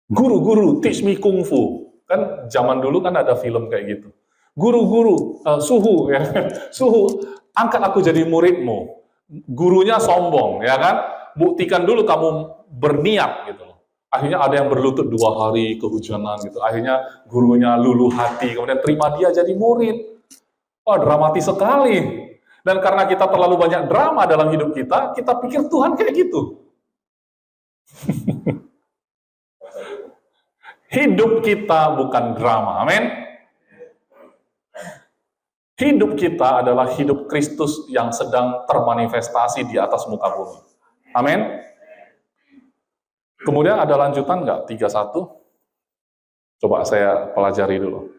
Guru-guru, teach me kungfu. Kan zaman dulu kan ada film kayak gitu. Guru-guru, suhu, ya. Suhu, angkat aku jadi muridmu. Gurunya sombong, ya kan? Buktikan dulu kamu berniat gitu loh. Akhirnya ada yang berlutut 2 hari kehujanan gitu. Akhirnya gurunya luluh hati, kemudian terima dia jadi murid. Wah, dramatis sekali. Dan karena kita terlalu banyak drama dalam hidup kita pikir Tuhan kayak gitu. Hidup kita bukan drama, amin. Hidup kita adalah hidup Kristus yang sedang termanifestasi di atas muka bumi. Amin. Kemudian ada lanjutan nggak? 31. Coba saya pelajari dulu.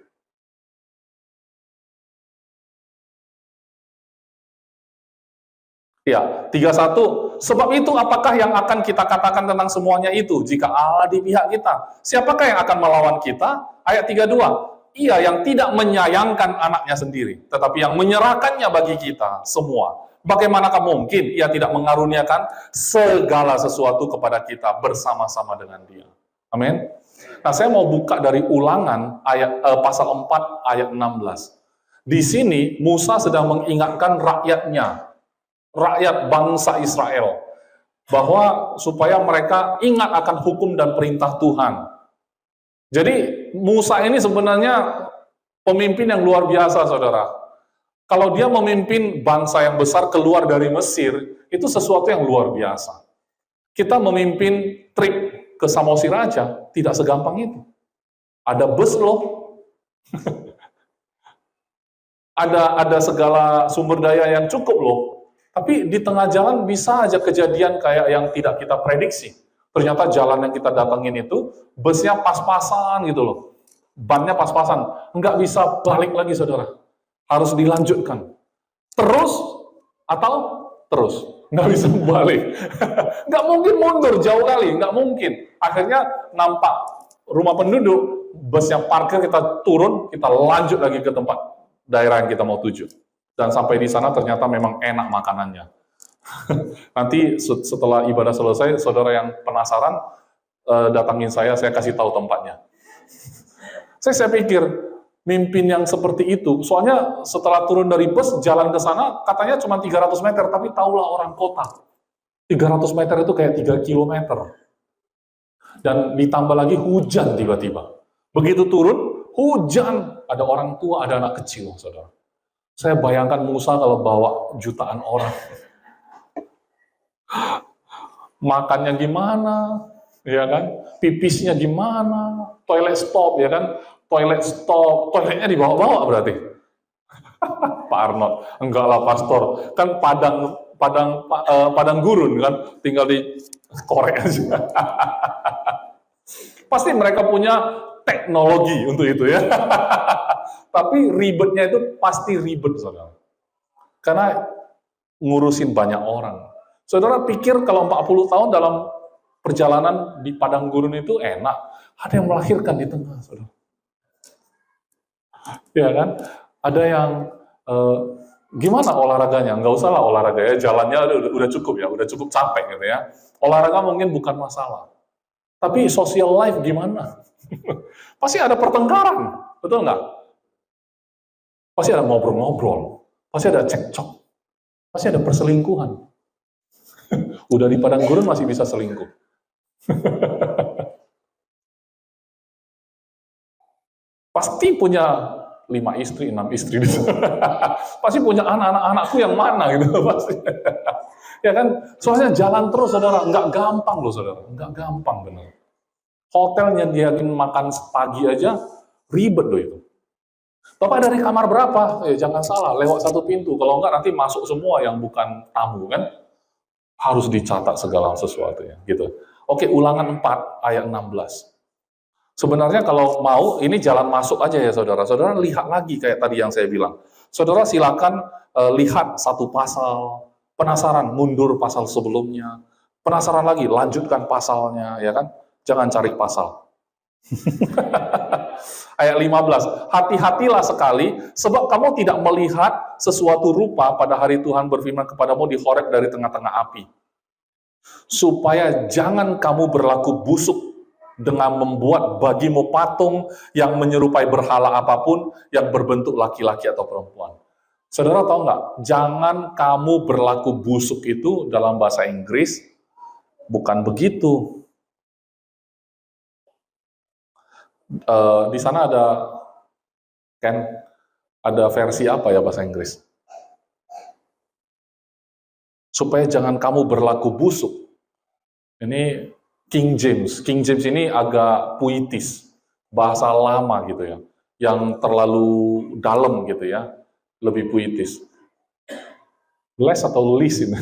Ya, 31. Sebab itu apakah yang akan kita katakan tentang semuanya itu? Jika Allah di pihak kita, siapakah yang akan melawan kita? Ayat 32. Ia yang tidak menyayangkan anaknya sendiri, tetapi yang menyerahkannya bagi kita semua. Bagaimanakah mungkin ia tidak mengaruniakan segala sesuatu kepada kita bersama-sama dengan dia? Amin. Nah, saya mau buka dari Ulangan ayat pasal 4 ayat 16. Di sini Musa sedang mengingatkan rakyatnya, rakyat bangsa Israel, bahwa supaya mereka ingat akan hukum dan perintah Tuhan. Jadi Musa ini sebenarnya pemimpin yang luar biasa, saudara. Kalau dia memimpin bangsa yang besar keluar dari Mesir, itu sesuatu yang luar biasa. Kita memimpin trip ke Samosir aja, tidak segampang itu. Ada bus loh. ada segala sumber daya yang cukup loh. Tapi di tengah jalan bisa aja kejadian kayak yang tidak kita prediksi. Ternyata jalan yang kita datangin itu, busnya pas-pasan gitu loh. Bannya pas-pasan. Nggak bisa balik lagi, saudara. Harus dilanjutkan. terus atau terus. Nggak bisa balik. Nggak mungkin mundur jauh kali, nggak mungkin. Akhirnya nampak rumah penduduk, bus yang parkir, kita turun, kita lanjut lagi ke tempat daerah yang kita mau tuju. Dan sampai di sana ternyata memang enak makanannya. Nanti setelah ibadah selesai, saudara yang penasaran, datangin saya kasih tahu tempatnya. Saya pikir, mimpin yang seperti itu, soalnya setelah turun dari bus, jalan ke sana, katanya cuma 300 meter, tapi tahulah orang kota. 300 meter itu kayak 3 kilometer. Dan ditambah lagi hujan tiba-tiba. Begitu turun, hujan. Ada orang tua, ada anak kecil, saudara. Saya bayangkan Musa kalau bawa jutaan orang. Makannya gimana, ya kan? Pipisnya gimana? Toilet stop, ya kan? Toilet stop, toiletnya dibawa-bawa berarti. Pak Arnold, enggak lah pastor, kan padang gurun kan, tinggal di korek aja. Pasti mereka punya teknologi untuk itu ya. Tapi ribetnya itu pasti ribet, saudara. Karena ngurusin banyak orang. Saudara pikir kalau 40 tahun dalam perjalanan di padang gurun itu enak, ada yang melahirkan di tengah, saudara. Ya kan? Ada yang gimana olahraganya? Nggak usah lah olahraga ya, jalannya udah cukup ya, udah cukup capek gitu ya. Olahraga mungkin bukan masalah. Tapi social life gimana? Pasti ada pertengkaran, betul nggak? Pasti ada ngobrol-ngobrol, pasti ada cekcok, pasti ada perselingkuhan. Udah di padang gurun masih bisa selingkuh. Pasti punya 5 istri, 6 istri. Pasti punya anak-anakku yang mana gitu. Pasti. Ya kan, soalnya jalan terus, saudara. Nggak gampang loh, saudara. Nggak gampang, benar. Hotelnya nyediain makan pagi aja, ribet loh itu. Bapak dari kamar berapa? Jangan salah, lewat satu pintu. Kalau enggak nanti masuk semua yang bukan tamu kan. Harus dicatat segala sesuatunya, gitu. Oke, Ulangan 4 ayat 16. Sebenarnya kalau mau, ini jalan masuk aja ya saudara. Saudara lihat lagi kayak tadi yang saya bilang. Saudara silakan lihat satu pasal, penasaran mundur pasal sebelumnya, penasaran lagi lanjutkan pasalnya, ya kan? Jangan cari pasal. Ayat 15, hati-hatilah sekali, sebab kamu tidak melihat sesuatu rupa pada hari Tuhan berfirman kepadamu di Horeb dari tengah-tengah api. Supaya jangan kamu berlaku busuk dengan membuat bagimu patung yang menyerupai berhala apapun yang berbentuk laki-laki atau perempuan. Saudara tahu nggak? Jangan kamu berlaku busuk itu dalam bahasa Inggris, bukan begitu. Di sana ada versi apa ya bahasa Inggris? Supaya jangan kamu berlaku busuk. Ini King James. King James ini agak puitis, bahasa lama gitu ya, yang terlalu dalam gitu ya, lebih puitis. Lest atau least ini?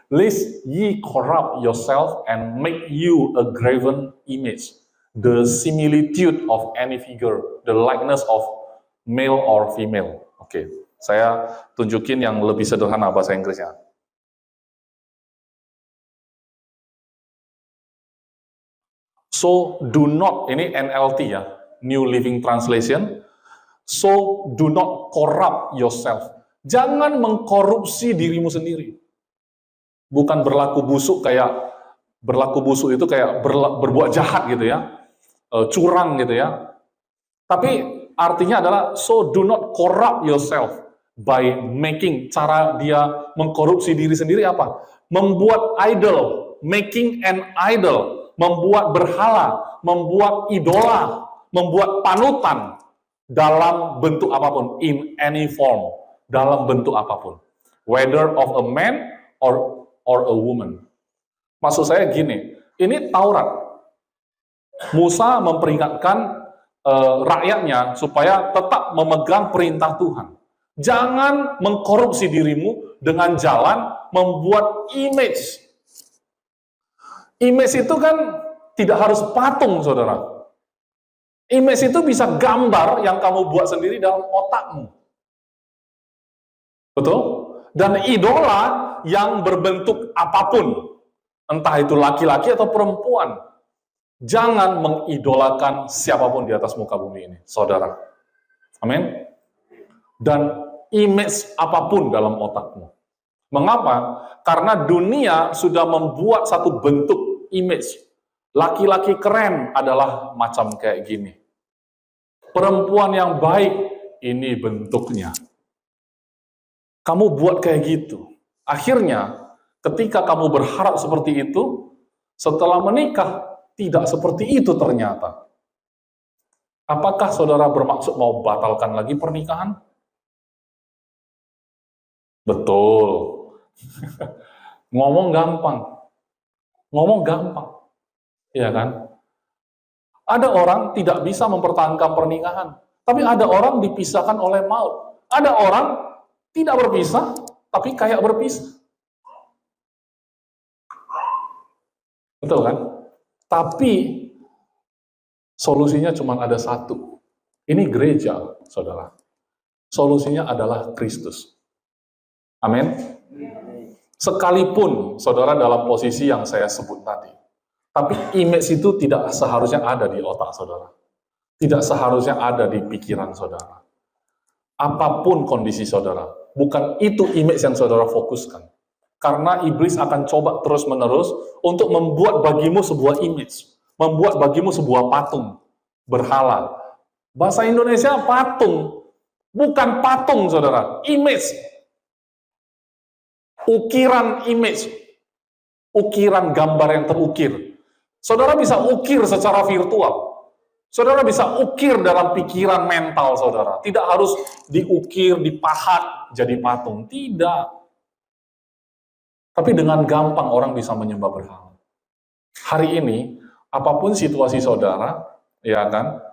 Lest ye corrupt yourself and make you a graven image, the similitude of any figure, the likeness of male or female. Oke, saya tunjukin yang lebih sederhana bahasa Inggrisnya. So do not, ini NLT ya, New Living Translation. So do not corrupt yourself. Jangan mengkorupsi dirimu sendiri. Bukan berlaku busuk itu kayak berbuat jahat gitu ya, curang gitu ya. Tapi artinya adalah so do not corrupt yourself by making, cara dia mengkorupsi diri sendiri apa? Membuat idol, making an idol, membuat berhala, membuat idola, membuat panutan dalam bentuk apapun, in any form, dalam bentuk apapun, whether of a man or a woman. Maksud saya gini, ini Taurat. Musa memperingatkan rakyatnya supaya tetap memegang perintah Tuhan. Jangan mengkorupsi dirimu dengan jalan membuat image. Image itu kan tidak harus patung, saudara. Image itu bisa gambar yang kamu buat sendiri dalam otakmu. Betul? Dan idola yang berbentuk apapun, entah itu laki-laki atau perempuan, jangan mengidolakan siapapun di atas muka bumi ini, saudara. Amin. Dan image apapun dalam otakmu. Mengapa? Karena dunia sudah membuat satu bentuk image. Laki-laki keren adalah macam kayak gini. Perempuan yang baik, ini bentuknya. Kamu buat kayak gitu. Akhirnya, ketika kamu berharap seperti itu, setelah menikah, tidak seperti itu ternyata. Apakah saudara bermaksud mau batalkan lagi pernikahan? Betul. Ngomong gampang. Ngomong gampang. Iya kan? Ada orang tidak bisa mempertahankan pernikahan, tapi ada orang dipisahkan oleh maut. Ada orang tidak berpisah, tapi kayak berpisah. Betul kan? Tapi solusinya cuma ada satu. Ini gereja, saudara. Solusinya adalah Kristus. Amin. Sekalipun saudara dalam posisi yang saya sebut tadi, tapi image itu tidak seharusnya ada di otak saudara. Tidak seharusnya ada di pikiran saudara. Apapun kondisi saudara, bukan itu image yang saudara fokuskan. Karena iblis akan coba terus-menerus untuk membuat bagimu sebuah image. Membuat bagimu sebuah patung, berhala. Bahasa Indonesia patung. Bukan patung saudara, image. Ukiran image. Ukiran gambar yang terukir. Saudara bisa ukir secara virtual. Saudara bisa ukir dalam pikiran mental saudara. Tidak harus diukir, dipahat jadi patung. Tidak. Tapi dengan gampang orang bisa menyembah berhala. Hari ini, apapun situasi saudara, ya kan?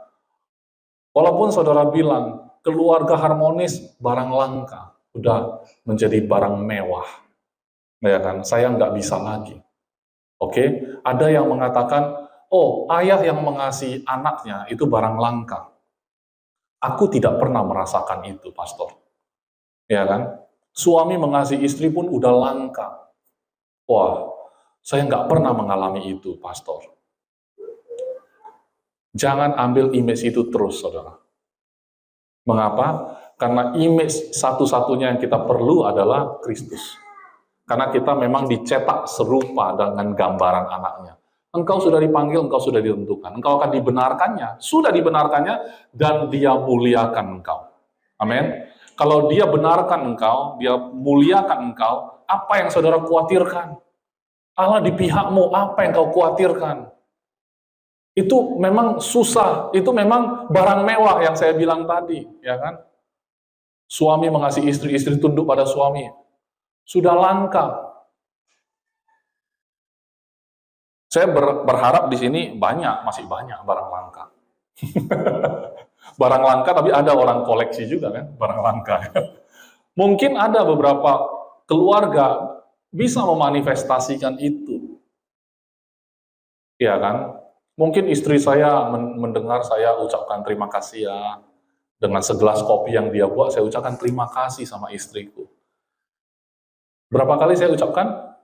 Walaupun saudara bilang, keluarga harmonis barang langka, udah menjadi barang mewah. Ya kan? Saya nggak bisa lagi. Oke, ada yang mengatakan, oh, ayah yang mengasihi anaknya itu barang langka. Aku tidak pernah merasakan itu, pastor. Ya kan? Suami mengasihi istri pun udah langka. Wah, saya nggak pernah mengalami itu, pastor. Jangan ambil image itu terus, saudara. Mengapa? Karena image satu-satunya yang kita perlu adalah Kristus. Karena kita memang dicetak serupa dengan gambaran anaknya. Engkau sudah dipanggil, engkau sudah ditentukan. Engkau akan dibenarkannya, sudah dibenarkannya, dan dia muliakan engkau. Amin. Kalau dia benarkan engkau, dia muliakan engkau, apa yang saudara khawatirkan? Allah di pihakmu, apa yang kau khawatirkan? Itu memang susah, itu memang barang mewah yang saya bilang tadi, ya kan? Suami mengasihi istri, istri tunduk pada suami. Sudah langka. Saya berharap di sini masih banyak barang langka. Barang langka, tapi ada orang koleksi juga kan, barang langka. Mungkin ada beberapa keluarga bisa memanifestasikan itu. Ya kan? Mungkin istri saya mendengar saya ucapkan terima kasih ya. Dengan segelas kopi yang dia buat, saya ucapkan terima kasih sama istriku. Berapa kali saya ucapkan?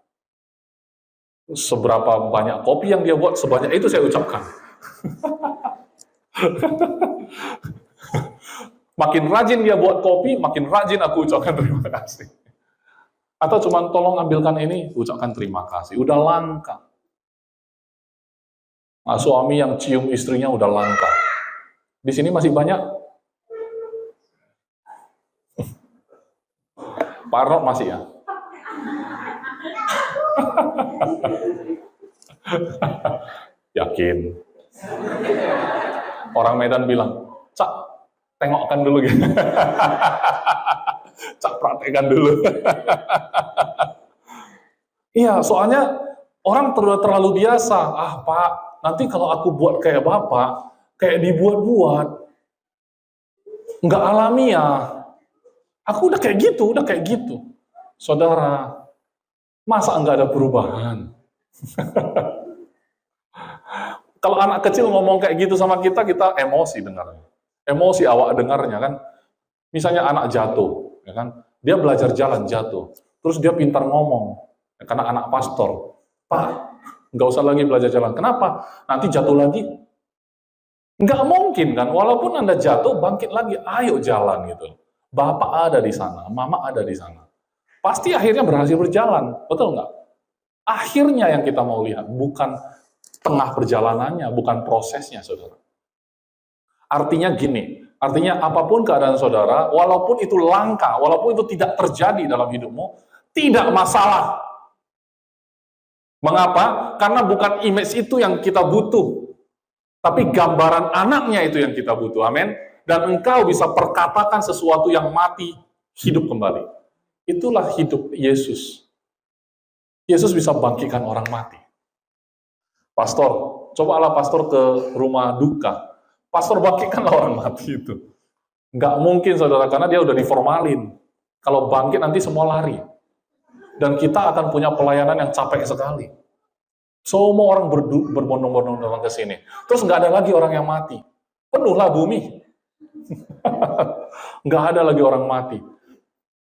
Seberapa banyak kopi yang dia buat, sebanyak itu saya ucapkan. Makin rajin dia buat kopi, makin rajin aku ucapkan terima kasih. Atau cuma tolong ambilkan ini, ucapkan terima kasih. Udah langka. Nah, suami yang cium istrinya udah langka. Di sini masih banyak. Pak Arnold masih ya? Yakin. Orang Medan bilang, Cak, tengokkan dulu gitu. Cak, praktekkan dulu. Iya, soalnya orang terlalu biasa. Ah, Pak, nanti kalau aku buat kayak Bapak, kayak dibuat-buat, nggak alamiah. Aku udah kayak gitu. Saudara, masa nggak ada perubahan? Kalau anak kecil ngomong kayak gitu sama kita emosi dengarnya. Emosi awak dengarnya kan. Misalnya anak jatuh, ya kan? Dia belajar jalan, jatuh. Terus dia pintar ngomong, karena anak pastor. Pak, nggak usah lagi belajar jalan. Kenapa? Nanti jatuh lagi. Nggak mungkin kan, walaupun Anda jatuh, bangkit lagi, ayo jalan gitu. Bapak ada di sana, mama ada di sana. Pasti akhirnya berhasil berjalan, betul nggak? Akhirnya yang kita mau lihat, bukan tengah perjalanannya, bukan prosesnya, saudara. Artinya gini, artinya apapun keadaan saudara, walaupun itu langka, walaupun itu tidak terjadi dalam hidupmu, tidak masalah. Mengapa? Karena bukan image itu yang kita butuh, tapi gambaran anaknya itu yang kita butuh. Amin. Dan engkau bisa perkatakan sesuatu yang mati, hidup kembali. Itulah hidup Yesus. Yesus bisa bangkitkan orang mati. Pastor, cobalah pastor ke rumah duka. Pastor bangkitkanlah orang mati itu. Nggak mungkin, saudara, karena dia udah diformalin. Kalau bangkit nanti semua lari. Dan kita akan punya pelayanan yang capek sekali. Semua orang berbondong-bondong datang ke sini. Terus nggak ada lagi orang yang mati. Penuhlah bumi. Nggak ada lagi orang mati.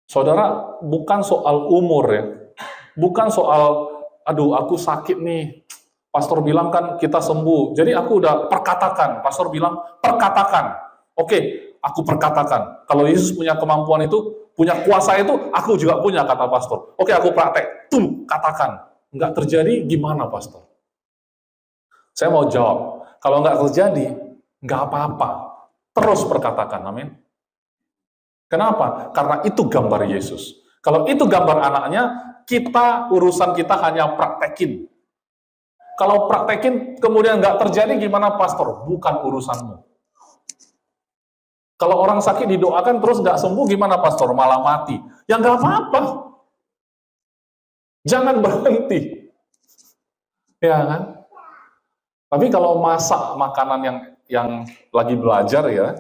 Saudara, bukan soal umur ya. Bukan soal, aduh aku sakit nih. Pastor bilang kan kita sembuh. Jadi aku udah perkatakan. Pastor bilang perkatakan. Oke, aku perkatakan. Kalau Yesus punya kemampuan itu, punya kuasa itu, aku juga punya, kata pastor. Oke, aku praktek. Tuh, katakan. Nggak terjadi, gimana pastor? Saya mau jawab. Kalau nggak terjadi, nggak apa-apa. Terus perkatakan, amin. Kenapa? Karena itu gambar Yesus. Kalau itu gambar anaknya, urusan kita hanya praktekin. Kalau praktekin kemudian nggak terjadi, gimana pastor? Bukan urusanmu. Kalau orang sakit didoakan terus nggak sembuh, gimana pastor? Malah mati. Ya nggak apa-apa. Jangan berhenti. Ya kan? Tapi kalau masak makanan yang lagi belajar ya,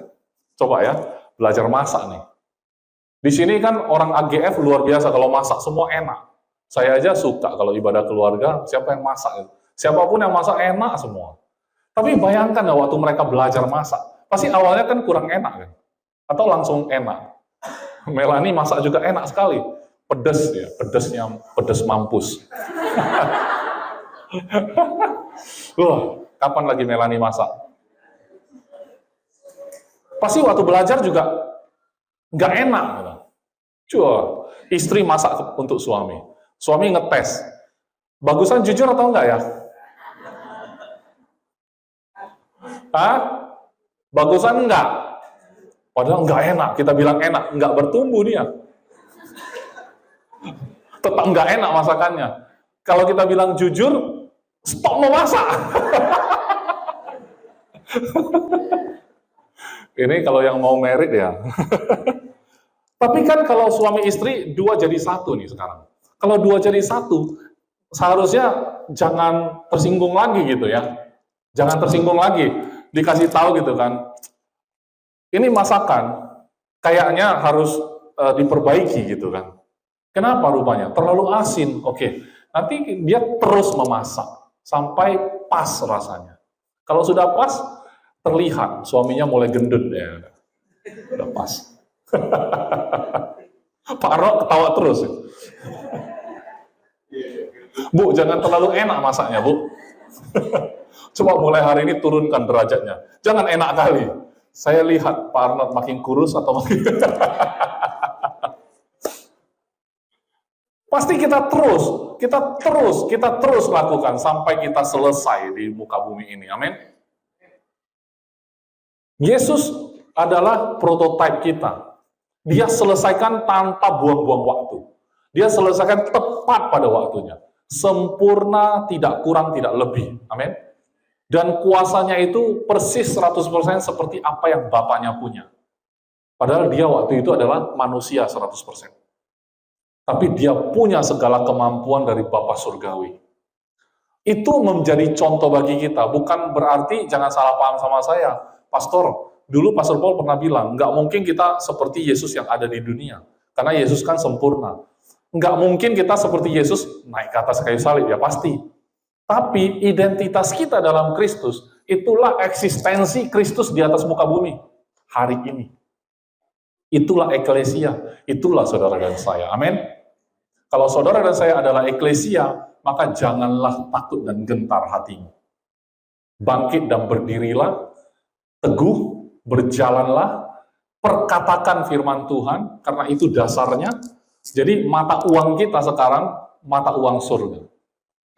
coba ya, belajar masak nih. Di sini kan orang AGF luar biasa, kalau masak semua enak. Saya aja suka kalau ibadah keluarga, siapa yang masak? Siapapun yang masak enak semua. Tapi bayangkan ya waktu mereka belajar masak, pasti awalnya kan kurang enak kan? Atau langsung enak. Melani masak juga enak sekali. Pedes ya, pedes mampus. Wah, kapan lagi Melani masak? Pasti waktu belajar juga nggak enak. Cua, istri masak untuk suami. Suami ngetes. Bagusan jujur atau enggak ya? Hah? Bagusan enggak? Padahal enggak enak. Kita bilang enak, enggak bertumbuh dia. Tetap enggak enak masakannya. Kalau kita bilang jujur, stop memasak. Ini kalau yang mau merit ya. Tapi kan kalau suami istri, dua jadi satu nih sekarang. Kalau dua jadi satu, seharusnya jangan tersinggung lagi gitu ya. Jangan tersinggung lagi. Dikasih tahu gitu kan. Ini masakan, kayaknya harus diperbaiki gitu kan. Kenapa rupanya? Terlalu asin. Oke, nanti dia terus memasak sampai pas rasanya. Kalau sudah pas, terlihat suaminya mulai gendut ya. Udah pas. Pak Arno ketawa terus. Bu, jangan terlalu enak masaknya, Bu. Coba mulai hari ini turunkan derajatnya. Jangan enak kali. Saya lihat Pak Arno makin kurus atau makin... Pasti kita terus lakukan sampai kita selesai di muka bumi ini. Amin. Yesus adalah prototipe kita. Dia selesaikan tanpa buang-buang waktu. Dia selesaikan tepat pada waktunya. Sempurna, tidak kurang, tidak lebih. Amin. Dan kuasanya itu persis 100% seperti apa yang Bapaknya punya. Padahal dia waktu itu adalah manusia 100%. Tapi dia punya segala kemampuan dari Bapa Surgawi. Itu menjadi contoh bagi kita. Bukan berarti, jangan salah paham sama saya, Pastor, dulu Pastor Paul pernah bilang, nggak mungkin kita seperti Yesus yang ada di dunia. Karena Yesus kan sempurna. Nggak mungkin kita seperti Yesus naik ke atas kayu salib, ya pasti. Tapi identitas kita dalam Kristus, itulah eksistensi Kristus di atas muka bumi hari ini. Itulah eklesia, itulah saudara dan saya. Amin. Kalau saudara dan saya adalah eklesia, maka janganlah takut dan gentar hatimu. Bangkit dan berdirilah, teguh, berjalanlah, perkatakan firman Tuhan, karena itu dasarnya. Jadi mata uang kita sekarang, mata uang surga.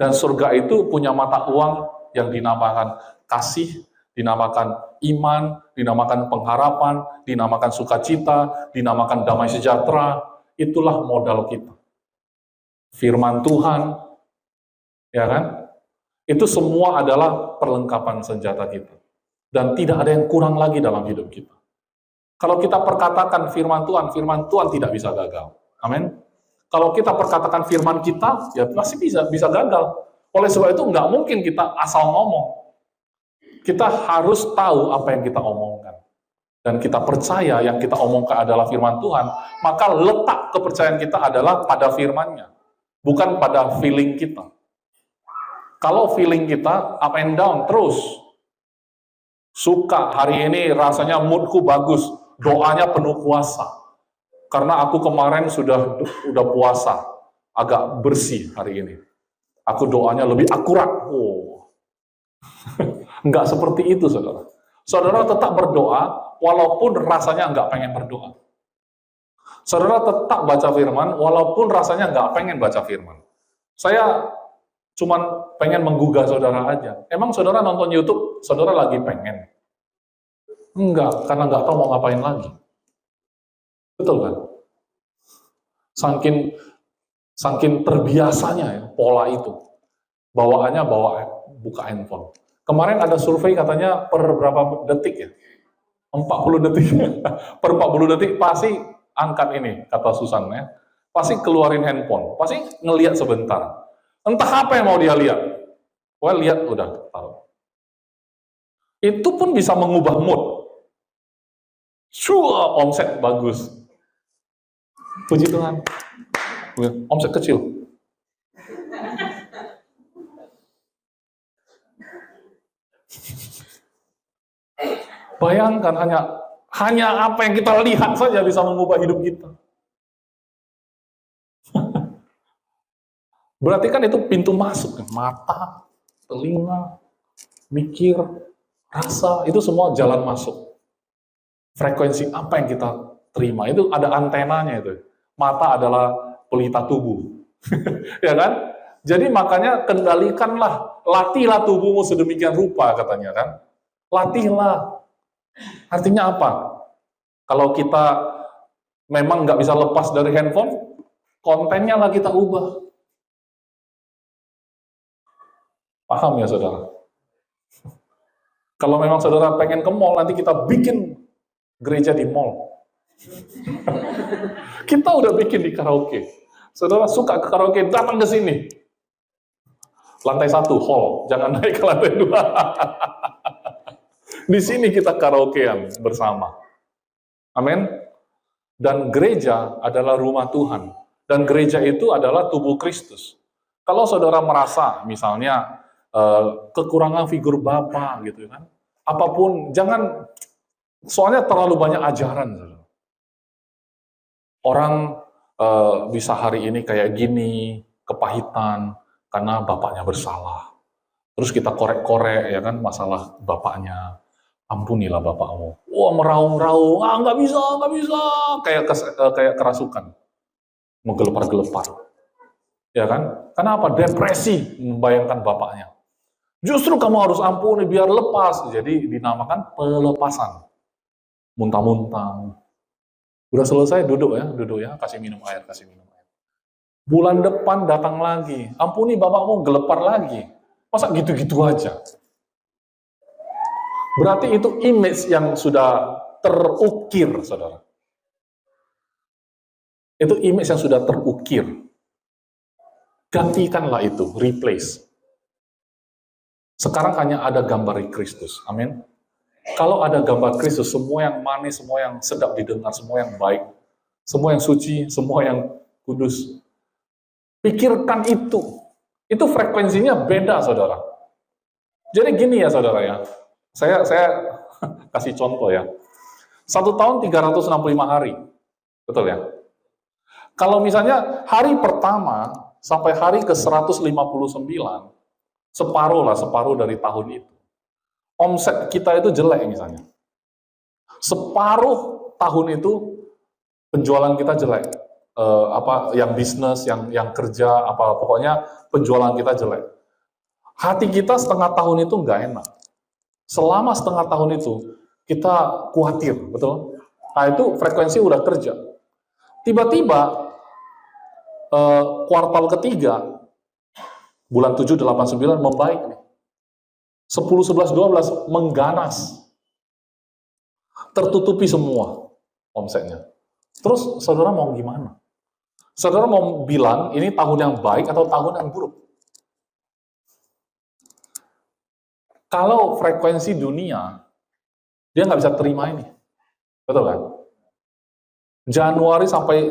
Dan surga itu punya mata uang yang dinamakan kasih, dinamakan iman, dinamakan pengharapan, dinamakan sukacita, dinamakan damai sejahtera. Itulah modal kita. Firman Tuhan, ya kan? Itu semua adalah perlengkapan senjata kita. Dan tidak ada yang kurang lagi dalam hidup kita. Kalau kita perkatakan firman Tuhan tidak bisa gagal. Amin. Kalau kita perkatakan firman kita, ya pasti bisa gagal. Oleh sebab itu nggak mungkin kita asal ngomong. Kita harus tahu apa yang kita omongkan. Dan kita percaya yang kita omongkan adalah firman Tuhan, maka letak kepercayaan kita adalah pada firman-Nya, bukan pada feeling kita. Kalau feeling kita up and down terus, suka hari ini rasanya moodku bagus, doanya penuh kuasa. Karena aku kemarin sudah puasa, agak bersih hari ini. Aku doanya lebih akurat. Oh. Enggak seperti itu, saudara. Saudara tetap berdoa, walaupun rasanya enggak pengen berdoa. Saudara tetap baca firman, walaupun rasanya enggak pengen baca firman. Saya cuman pengen menggugah saudara aja. Emang saudara nonton YouTube, saudara lagi pengen? Enggak, karena enggak tahu mau ngapain lagi. Betul kan? Saking terbiasanya ya, pola itu. Bawaannya buka handphone. Kemarin ada survei katanya per berapa detik ya? 40 detik. Per 40 detik pasti angkat ini, kata Susan ya. Pasti keluarin handphone, pasti ngelihat sebentar. Entah apa yang mau dia lihat. Wah, lihat udah tahu. Itu pun bisa mengubah mood. Omset bagus. Puji Tuhan. Omset kecil. Bayangkan hanya apa yang kita lihat saja bisa mengubah hidup kita. Berarti kan itu pintu masuk, mata, telinga, mikir, rasa, itu semua jalan masuk. Frekuensi apa yang kita terima, itu ada antenanya itu. Mata adalah pelita tubuh. Ya kan? Jadi makanya kendalikanlah, latihlah tubuhmu sedemikian rupa katanya kan. Latihlah. Artinya apa? Kalau kita memang nggak bisa lepas dari handphone, kontennya lah kita ubah. Paham ya saudara? Kalau memang saudara pengen ke mall, nanti kita bikin gereja di mall. Kita udah bikin di karaoke. Saudara suka ke karaoke, datang ke sini. Lantai 1, hall. Jangan naik ke lantai 2. Di sini kita karaokean bersama. Amin. Dan gereja adalah rumah Tuhan. Dan gereja itu adalah tubuh Kristus. Kalau saudara merasa, misalnya, kekurangan figur Bapa, gitu kan. Apapun, jangan, soalnya terlalu banyak ajaran. Orang bisa hari ini kayak gini, kepahitan, karena bapaknya bersalah. Terus kita korek-korek, ya kan, masalah bapaknya. Ampunilah bapakmu. Wah, meraung-raung, nggak bisa, kayak kerasukan. Menggelepar-gelepar. Ya kan? Kenapa? Depresi membayangkan bapaknya. Justru kamu harus ampuni biar lepas. Jadi dinamakan pelepasan. Muntah-muntah. Udah selesai, duduk ya, kasih minum air. Bulan depan datang lagi, ampuni bapakmu, gelepar lagi. Masa gitu-gitu aja? Berarti itu image yang sudah terukir, saudara. Itu image yang sudah terukir. Gantikanlah itu, replace. Sekarang hanya ada gambar Kristus, amin. Kalau ada gambar Kristus, semua yang manis, semua yang sedap didengar, semua yang baik, semua yang suci, semua yang kudus. Pikirkan itu. Itu frekuensinya beda, saudara. Jadi gini ya, saudara ya. Saya kasih contoh ya. 1 tahun 365 hari. Betul ya? Kalau misalnya hari pertama sampai hari ke-159, separuh dari tahun itu. Omset kita itu jelek misalnya. Separuh tahun itu penjualan kita jelek. Yang bisnis, yang kerja, pokoknya penjualan kita jelek. Hati kita setengah tahun itu nggak enak. Selama setengah tahun itu kita khawatir, betul? Nah itu frekuensi udah kerja. Tiba-tiba kuartal ketiga, bulan 7, 8, 9 membaik nih. 10, 11, 12 mengganas. Tertutupi semua omsetnya. Terus saudara mau gimana? Saudara mau bilang ini tahun yang baik atau tahun yang buruk? Kalau frekuensi dunia, dia nggak bisa terima ini. Betul kan? Januari sampai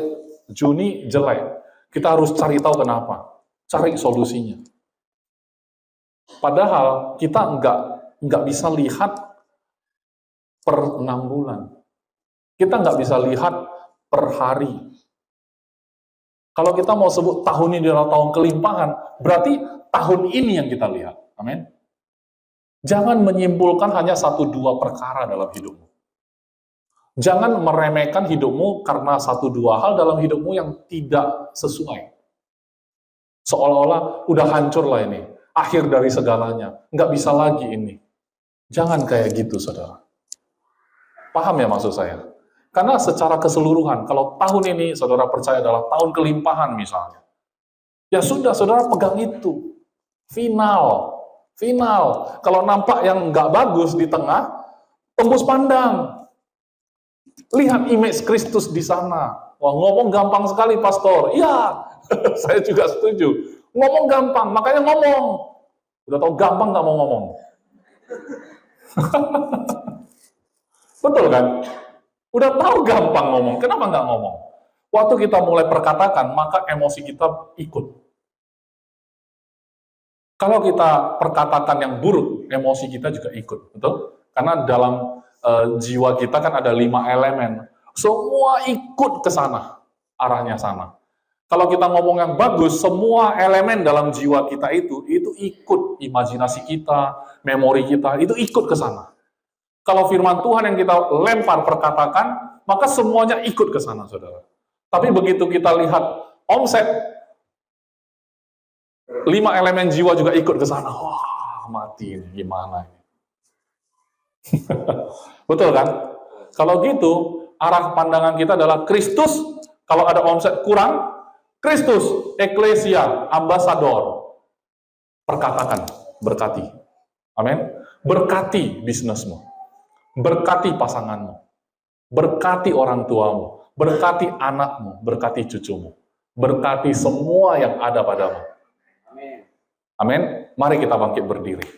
Juni jelek. Kita harus cari tahu kenapa. Cari solusinya. Padahal kita nggak bisa lihat per 6 bulan. Kita nggak bisa lihat per hari. Kalau kita mau sebut tahun ini adalah tahun kelimpahan, berarti tahun ini yang kita lihat. Amin. Jangan menyimpulkan hanya 1-2 perkara dalam hidupmu. Jangan meremehkan hidupmu karena 1-2 hal dalam hidupmu yang tidak sesuai. Seolah-olah udah hancur lah ini. Akhir dari segalanya. Nggak bisa lagi ini. Jangan kayak gitu, saudara. Paham ya maksud saya? Karena secara keseluruhan, kalau tahun ini saudara percaya adalah tahun kelimpahan misalnya, ya sudah, saudara pegang itu. Final. Kalau nampak yang nggak bagus di tengah, tembus pandang. Lihat image Kristus di sana. Wah, ngomong gampang sekali, pastor. Iya, saya juga setuju. Ngomong gampang, makanya ngomong. Udah tahu gampang nggak mau ngomong. Betul kan? Udah tahu gampang ngomong, kenapa nggak ngomong? Waktu kita mulai perkatakan, maka emosi kita ikut. Kalau kita perkatakan yang buruk, emosi kita juga ikut, betul? Karena dalam jiwa kita kan ada 5 elemen, semua ikut ke sana, arahnya sana. Kalau kita ngomong yang bagus, semua elemen dalam jiwa kita itu ikut, imajinasi kita, memori kita, itu ikut ke sana. Kalau firman Tuhan yang kita lempar perkatakan, maka semuanya ikut ke sana, saudara. Tapi begitu kita lihat omset, 5 elemen jiwa juga ikut ke sana. Wah, mati ini, gimana ini? Betul kan? Kalau gitu, arah pandangan kita adalah Kristus. Kalau ada omset kurang, Kristus, eklesia, ambasador. Perkatakan, berkati. Amin. Berkati bisnismu. Berkati pasanganmu, berkati orang tuamu, berkati anakmu, berkati cucumu, berkati semua yang ada padamu. Amin. Amin. Mari kita bangkit berdiri.